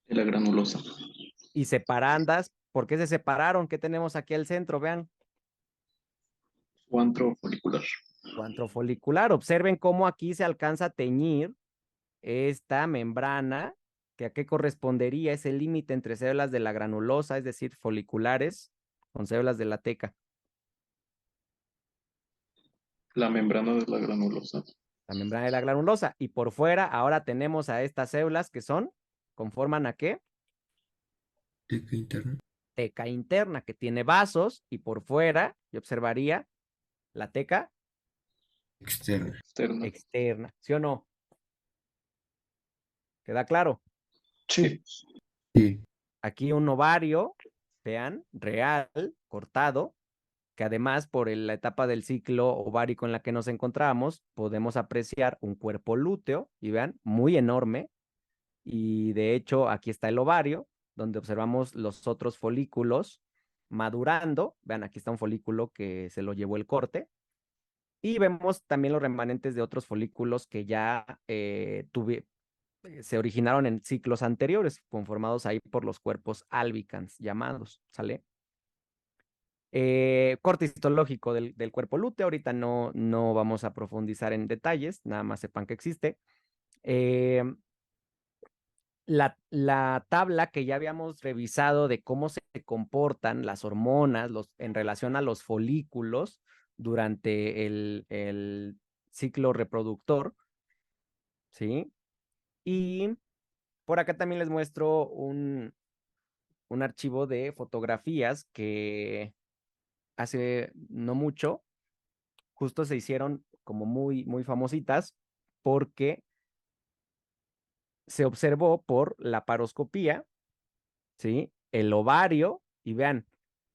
De la granulosa. Y separandas, ¿por qué se separaron? ¿Qué tenemos aquí al centro? Vean, Su antro folicular. cuantrofolicular. Observen cómo aquí se alcanza a teñir esta membrana, que a qué correspondería, es el límite entre células de la granulosa, es decir, foliculares, con células de la teca. La membrana de la granulosa. La membrana de la granulosa. Y por fuera, ahora tenemos a estas células que conforman ¿a qué? Teca interna. Teca interna, que tiene vasos, y por fuera, yo observaría la teca Externa. Externa. externa. ¿Sí o no? ¿Queda claro? Sí. Sí. Aquí un ovario, vean, real, cortado, que además por la etapa del ciclo ovárico en la que nos encontramos, podemos apreciar un cuerpo lúteo, y vean, muy enorme, y de hecho aquí está el ovario, donde observamos los otros folículos madurando. Vean, aquí está un folículo que se lo llevó el corte, y vemos también los remanentes de otros folículos que ya se originaron en ciclos anteriores, conformados ahí por los cuerpos albicans llamados, ¿sale? Corte histológico del cuerpo lúteo, ahorita no vamos a profundizar en detalles, nada más sepan que existe. La tabla que ya habíamos revisado de cómo se comportan las hormonas en relación a los folículos durante el ciclo reproductor, ¿sí? Y por acá también les muestro un archivo de fotografías que hace no mucho justo se hicieron como muy, muy famositas porque se observó por la paroscopía, ¿sí? El ovario, y vean,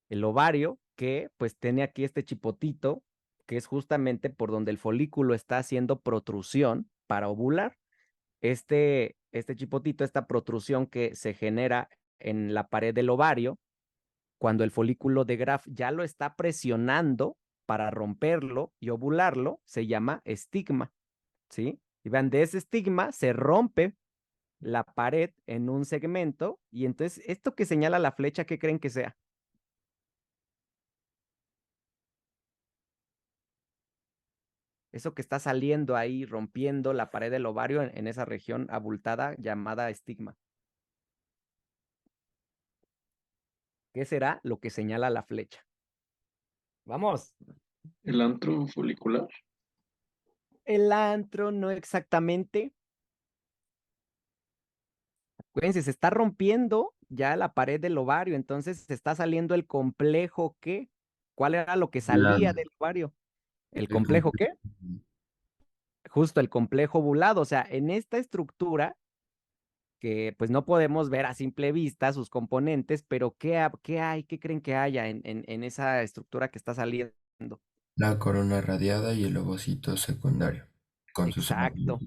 el ovario que pues tiene aquí este chipotito, que es justamente por donde el folículo está haciendo protrusión para ovular. Este chipotito, esta protrusión que se genera en la pared del ovario, cuando el folículo de Graf ya lo está presionando para romperlo y ovularlo, se llama estigma, ¿sí? Y vean, de ese estigma se rompe la pared en un segmento, y entonces esto que señala la flecha, ¿qué creen que sea? Eso que está saliendo ahí, rompiendo la pared del ovario en esa región abultada llamada estigma. ¿Qué será lo que señala la flecha? Vamos. El antro folicular. El antro, no exactamente. Fíjense, se está rompiendo ya la pared del ovario, entonces se está saliendo el complejo ¿qué? ¿Cuál era lo que salía Blando. del ovario? ¿El El complejo complejo. qué? Justo el complejo ovulado, o sea, en esta estructura que pues no podemos ver a simple vista sus componentes, pero ¿qué hay? ¿Qué creen que haya en esa estructura que está saliendo? La corona radiada y el ovocito secundario, con sus Exacto,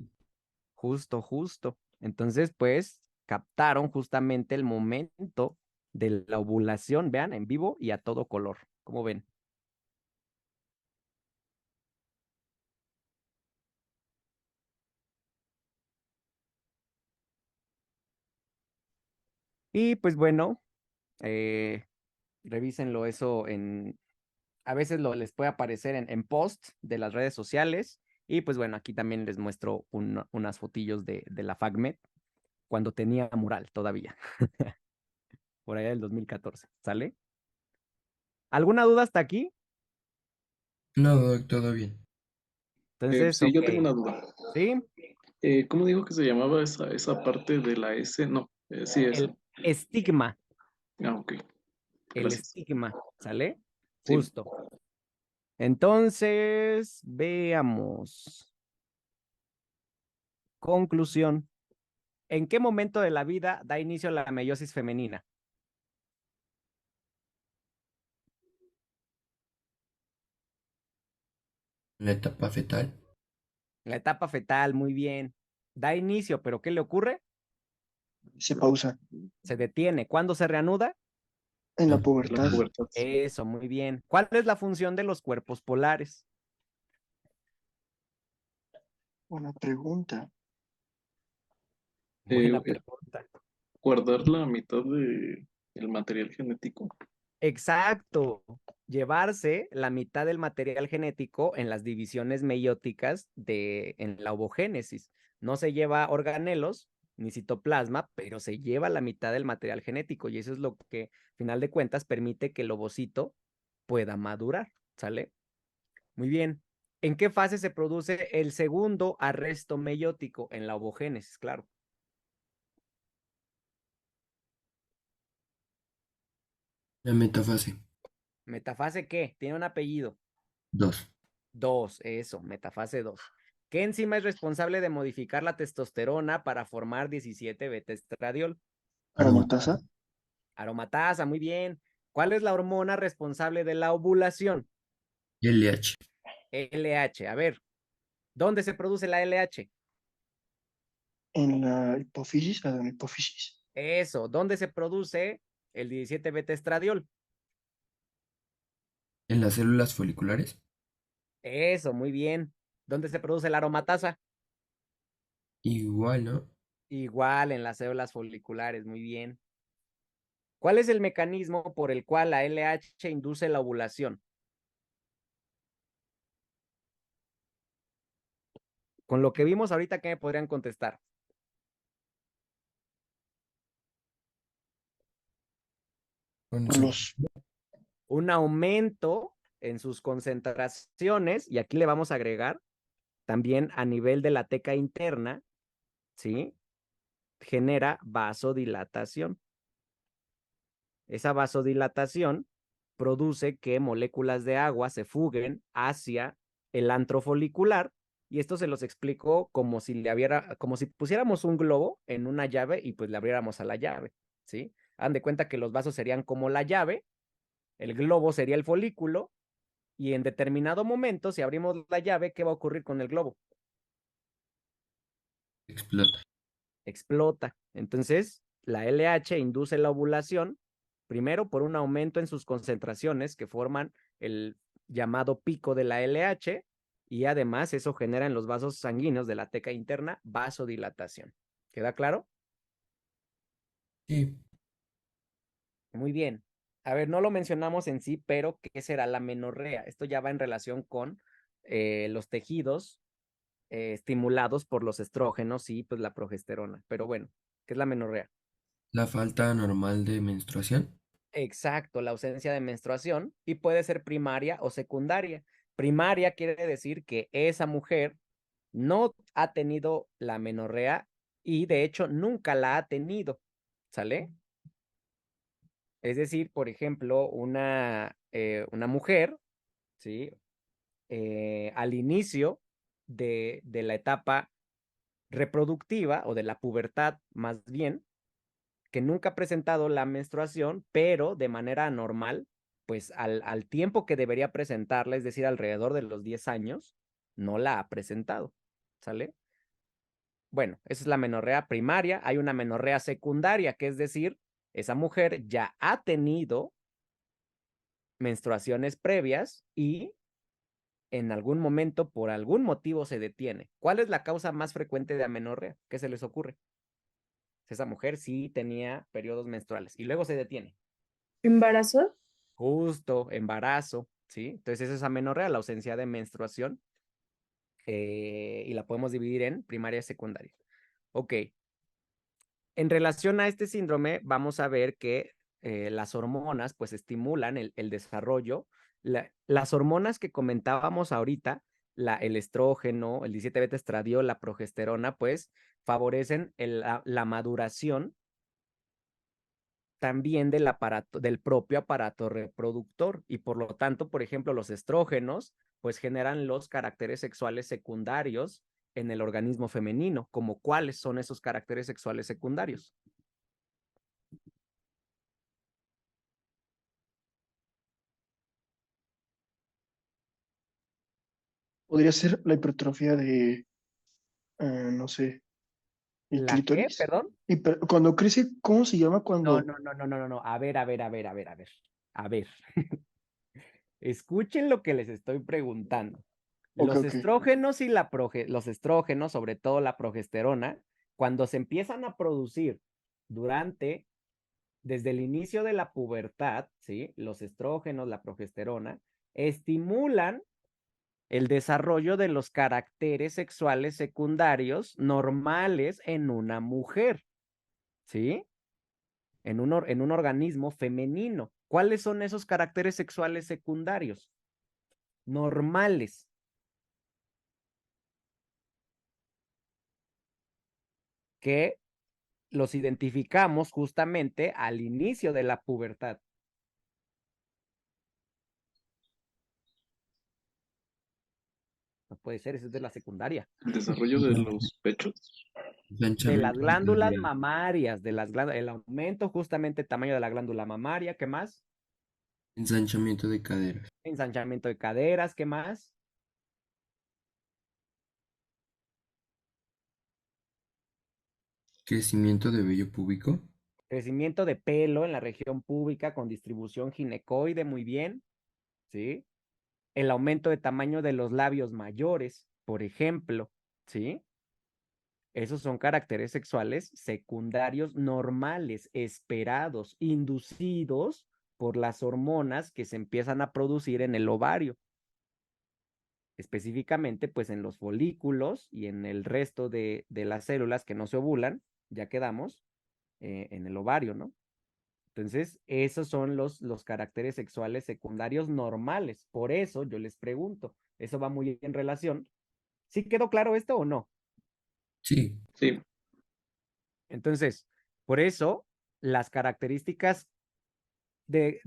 ovários. justo. Entonces, pues, captaron justamente el momento de la ovulación, vean, en vivo y a todo color. ¿Cómo ven? Y pues bueno, eh, revísenlo eso a veces les puede aparecer en post de las redes sociales. Y pues bueno, aquí también les muestro unas fotillos de la FACMED cuando tenía mural todavía, por allá del 2014, ¿sale? ¿Alguna duda hasta aquí? No, Doc, todo bien. Entonces, Sí, ok, yo tengo una duda. ¿sí? ¿Cómo dijo que se llamaba esa parte de la S? No, sí, esa. El estigma, Ah, ok, el gracias. estigma, ¿sale? Sí. Justo. Entonces, veamos. Conclusión. ¿En qué momento de la vida da inicio la meiosis femenina? La etapa fetal. La etapa fetal, muy bien. Da inicio, pero ¿qué le ocurre? Se pausa. Se detiene. ¿Cuándo se reanuda? En la Ah, De la pubertad. pubertad. Eso, muy bien. ¿Cuál es la función de los cuerpos polares? Una pregunta. Buena Eh, pregunta. Guardar la mitad de el material genético. Exacto. Llevarse la mitad del material genético en las divisiones meióticas en la ovogénesis. No se lleva organelos ni citoplasma, pero se lleva la mitad del material genético y eso es lo que, al final de cuentas, permite que el ovocito pueda madurar, ¿sale? Muy bien. ¿En qué fase se produce el segundo arresto meiótico? En la ovogénesis, claro. la metafase. ¿Metafase qué? Tiene un apellido. 2. 2, eso, metafase 2. ¿Qué enzima es responsable de modificar la testosterona para formar 17-beta-estradiol? Aromatasa. Aromatasa, muy bien. ¿Cuál es la hormona responsable de la ovulación? LH. LH. A ver, ¿dónde se produce la LH? En la hipófisis, la hipófisis. Eso, ¿dónde se produce el 17-beta-estradiol? En las células foliculares. Eso, muy bien. ¿Dónde se produce la aromatasa? Igual, ¿no? Igual en las células foliculares, muy bien. ¿Cuál es el mecanismo por el cual la LH induce la ovulación? Con lo que vimos ahorita, ¿qué me podrían contestar? Con Por los, Un aumento en sus concentraciones, y aquí le vamos a agregar también a nivel de la teca interna, ¿sí? Genera vasodilatación. Esa vasodilatación produce que moléculas de agua se fuguen hacia el antro folicular, y esto se los explico como si como si pusiéramos un globo en una llave y pues le abriéramos a la llave, ¿sí? Hagan de cuenta que los vasos serían como la llave, el globo sería el folículo, y en determinado momento, si abrimos la llave, ¿qué va a ocurrir con el globo? explota. Explota. Entonces, la LH induce la ovulación, primero por un aumento en sus concentraciones que forman el llamado pico de la LH, y además eso genera en los vasos sanguíneos de la teca interna vasodilatación. ¿Queda claro? Sí. Muy bien. A ver, no lo mencionamos en sí, pero ¿qué será la menorrea? Esto ya va en relación con los tejidos estimulados por los estrógenos y pues la progesterona. Pero bueno, ¿qué es la menorrea? La falta normal de menstruación. Exacto, la ausencia de menstruación, y puede ser primaria o secundaria. Primaria quiere decir que esa mujer no ha tenido la menorrea y de hecho nunca la ha tenido, ¿sale? Es decir, por ejemplo, una mujer, ¿sí? Al inicio de la etapa reproductiva o de la pubertad más bien, que nunca ha presentado la menstruación, pero de manera normal, pues al tiempo que debería presentarla, es decir, alrededor de los 10 años, no la ha presentado, ¿sale? Bueno, esa es la menorrea primaria. Hay una menorrea secundaria, que es decir, esa mujer ya ha tenido menstruaciones previas y en algún momento, por algún motivo, se detiene. ¿Cuál es la causa más frecuente de amenorrea? ¿Qué se les ocurre? Esa mujer sí tenía periodos menstruales y luego se detiene. ¿Embarazo? Justo, embarazo, ¿sí? Entonces esa es amenorrea, la ausencia de menstruación, y la podemos dividir en primaria y secundaria. Ok. En relación a este síndrome, vamos a ver que las hormonas pues estimulan el desarrollo. Las hormonas que comentábamos ahorita, el estrógeno, el 17 beta estradiol, la progesterona, pues favorecen la maduración también del propio aparato reproductor y por lo tanto, por ejemplo, los estrógenos pues generan los caracteres sexuales secundarios en el organismo femenino. ¿Como cuáles son esos caracteres sexuales secundarios? Podría ser la hipertrofia de, no sé, el ¿La qué? clítoris. Perdón. Cuando crece, ¿cómo se llama No, cuando? no, no, no, no, no, no. A ver, a ver, a ver, a ver, a ver. A ver. Escuchen lo que les estoy preguntando. Ok, Los ok. estrógenos y los estrógenos, sobre todo la progesterona, cuando se empiezan a producir desde el inicio de la pubertad, ¿sí? Los estrógenos, la progesterona, estimulan el desarrollo de los caracteres sexuales secundarios normales en una mujer, ¿sí? En un organismo femenino. ¿Cuáles son esos caracteres sexuales secundarios? Normales. Que los identificamos justamente al inicio de la pubertad. No puede ser, eso es de la secundaria. El desarrollo de los pechos. De las Ensanchamiento de glándulas caderas. mamarias, el aumento justamente del tamaño de la glándula mamaria, ¿qué más? Ensanchamiento de caderas. Ensanchamiento de caderas, ¿qué más? Crecimiento de vello púbico. Crecimiento de pelo en la región púbica con distribución ginecoide, muy bien, ¿sí? El aumento de tamaño de los labios mayores, por ejemplo, ¿sí? Esos son caracteres sexuales secundarios normales, esperados, inducidos por las hormonas que se empiezan a producir en el ovario. Específicamente, pues en los folículos y en el resto de las células que no se ovulan, ya quedamos en el ovario, ¿no? Entonces, esos son los caracteres sexuales secundarios normales. Por eso yo les pregunto, ¿eso va muy en relación? ¿Sí quedó claro esto o no? Sí. Sí, Entonces, por eso las características de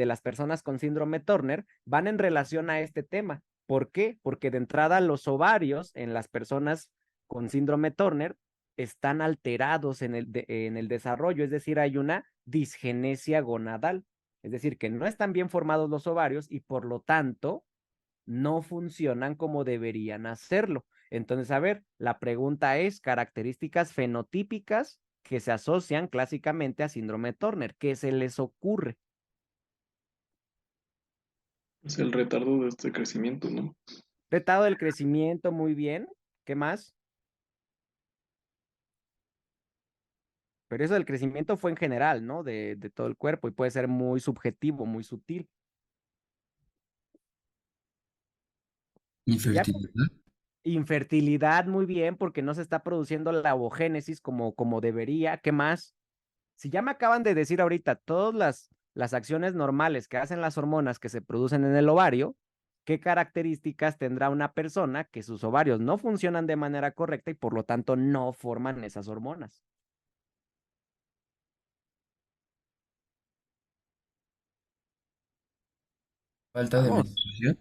las personas con síndrome Turner van en relación a este tema. ¿Por qué? Porque de entrada los ovarios en las personas con síndrome Turner están alterados en el desarrollo, es decir, hay una disgenesia gonadal, es decir, que no están bien formados los ovarios y por lo tanto no funcionan como deberían hacerlo. Entonces, a ver, la pregunta es características fenotípicas que se asocian clásicamente a síndrome de Turner. ¿Qué se les ocurre? es el retardo de este crecimiento, ¿no? Retado del crecimiento, muy bien. ¿Qué más? Pero eso del crecimiento fue en general, ¿no? De todo el cuerpo y puede ser muy subjetivo, muy sutil. Y ya Infertilidad. infertilidad, muy bien, porque no se está produciendo la ovogénesis como debería. ¿Qué más? Si ya me acaban de decir ahorita todas las acciones normales que hacen las hormonas que se producen en el ovario, ¿qué características tendrá una persona que sus ovarios no funcionan de manera correcta y por lo tanto no forman esas hormonas? Falta de Vamos. menstruación.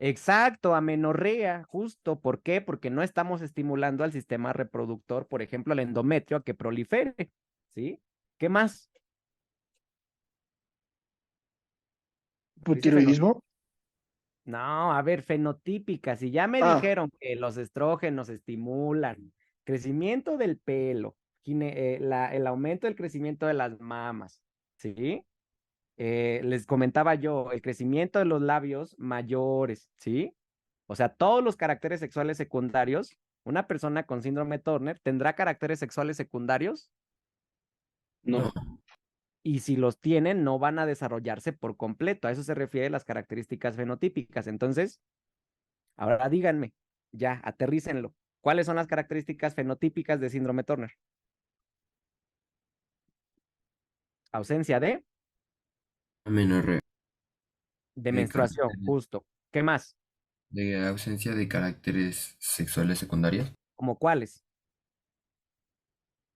Exacto, amenorrea, justo. ¿Por qué? Porque no estamos estimulando al sistema reproductor, por ejemplo, al endometrio, a que prolifere, ¿sí? ¿Qué más? Dice Hipotiroidismo. No, a ver, fenotípicas. Si ya me Ah, dijeron que los estrógenos estimulan crecimiento del pelo, el aumento del crecimiento de las mamas, ¿sí? Les comentaba yo, el crecimiento de los labios mayores, ¿sí? O sea, todos los caracteres sexuales secundarios, una persona con síndrome Turner tendrá caracteres sexuales secundarios No. y si los tienen, no van a desarrollarse por completo. A eso se refiere las características fenotípicas. Entonces, ahora díganme, ya, aterrícenlo. ¿Cuáles son las características fenotípicas de síndrome Turner? Ausencia Amenorrea. de De, menstruación, caracteres- justo. ¿Qué más? de ausencia de caracteres sexuales secundarios. ¿Cómo cuáles?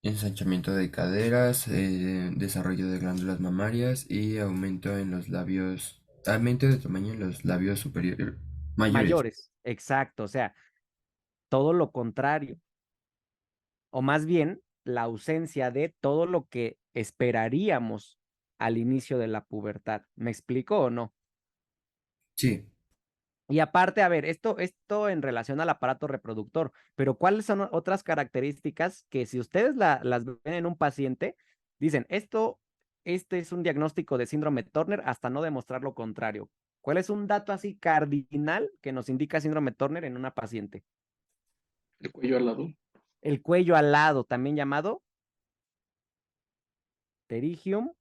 Ensanchamiento de caderas, desarrollo de glándulas mamarias y aumento en los labios, aumento de tamaño en los labios superiores mayores. Mayores, exacto. O sea, todo lo contrario. O más bien, la ausencia de todo lo que esperaríamos al inicio de la pubertad. ¿Me explico o no? Sí, Y aparte, a ver, esto en relación al aparato reproductor, pero ¿cuáles son otras características que si ustedes las ven en un paciente, dicen, este es un diagnóstico de síndrome Turner hasta no demostrar lo contrario? ¿Cuál es un dato así cardinal que nos indica síndrome Turner en una paciente? El cuello al lado. El cuello alado, también llamado pterygium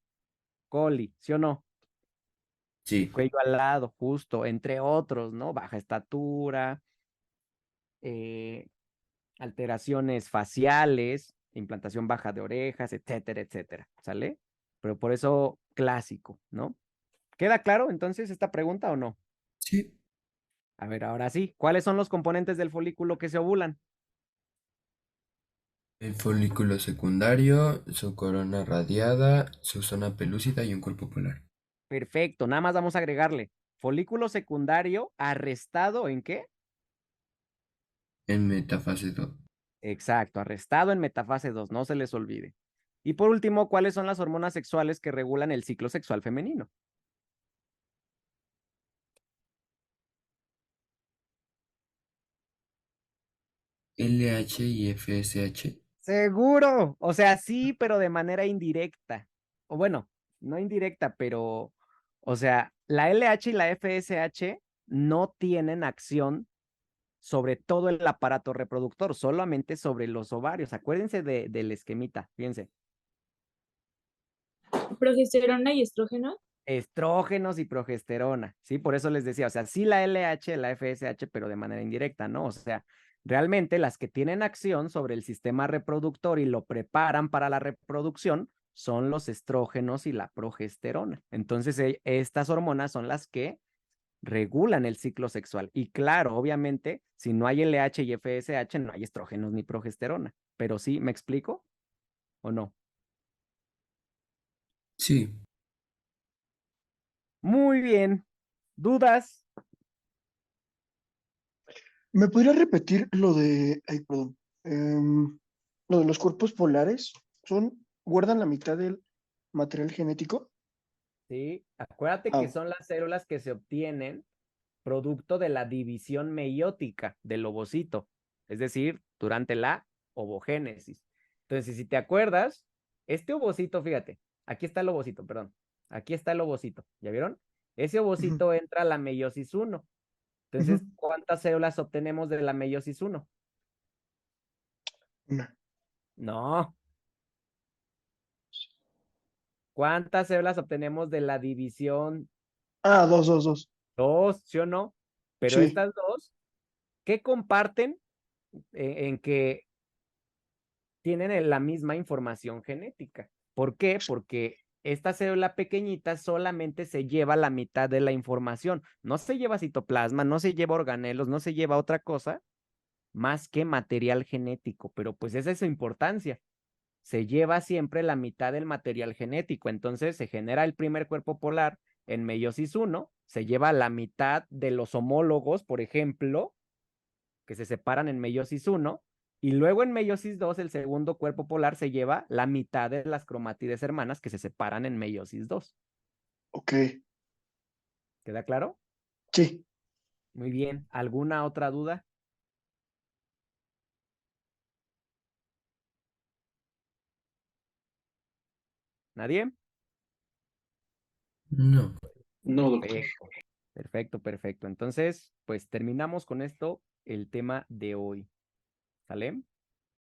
coli, ¿sí o no? sí. Cuello alado, justo, entre otros, ¿no? Baja estatura, eh, alteraciones faciales, implantación baja de orejas, etcétera, etcétera, ¿sale? Pero por eso clásico, ¿no? ¿Queda claro entonces esta pregunta o no? Sí. A ver, ahora sí, ¿cuáles son los componentes del folículo que se ovulan? El folículo secundario, su corona radiada, su zona pelúcida y un cuerpo polar. Perfecto, nada más vamos a agregarle folículo secundario arrestado ¿en qué? En metafase 2. Exacto, arrestado en metafase 2, no se les olvide. Y por último, ¿cuáles son las hormonas sexuales que regulan el ciclo sexual femenino? LH y FSH. Seguro, o sea, sí, pero de manera indirecta. O bueno, no indirecta, pero, o sea, la LH y la FSH no tienen acción sobre todo el aparato reproductor, solamente sobre los ovarios. Acuérdense del esquemita, fíjense. Progesterona y estrógeno. Estrógenos y progesterona, ¿sí? Por eso les decía, o sea, sí la LH, la FSH, pero de manera indirecta, ¿no? O sea, realmente las que tienen acción sobre el sistema reproductor y lo preparan para la reproducción son los estrógenos y la progesterona. Entonces, estas hormonas son las que regulan el ciclo sexual. Y claro, obviamente, si no hay LH y FSH, no hay estrógenos ni progesterona. Pero sí, ¿me explico o no? Sí. Muy bien. ¿Dudas? ¿me podrías repetir lo de, ay, perdón, lo de los cuerpos polares? ¿Guardan la mitad del material genético? Sí, acuérdate que Ah, son las células que se obtienen producto de la división meiótica del ovocito, es decir, durante la ovogénesis. Entonces, si te acuerdas, este ovocito, fíjate, aquí está el ovocito, perdón, aquí está el ovocito, ¿ya vieron? Ese ujú, ovocito entra a la meiosis 1. Entonces, ujú, ¿cuántas células obtenemos de la meiosis 1? una. No. ¿Cuántas células obtenemos de la división Ah, dos. 2, sí o no? Pero Sí, estas dos, ¿qué comparten en que tienen la misma información genética? ¿Por qué? Porque esta célula pequeñita solamente se lleva la mitad de la información. No se lleva citoplasma, no se lleva organelos, no se lleva otra cosa más que material genético, pero pues esa es su importancia. Se lleva siempre la mitad del material genético, entonces se genera el primer cuerpo polar en meiosis 1, se lleva la mitad de los homólogos, por ejemplo, que se separan en meiosis 1, y luego en meiosis 2 el segundo cuerpo polar se lleva la mitad de las cromátides hermanas que se separan en meiosis 2. Ok, ¿Queda claro? sí. Muy bien. ¿Alguna otra duda? ¿Nadie? No. No, doctor. Perfecto, perfecto, perfecto. Entonces, pues terminamos con esto el tema de hoy. ¿Sale?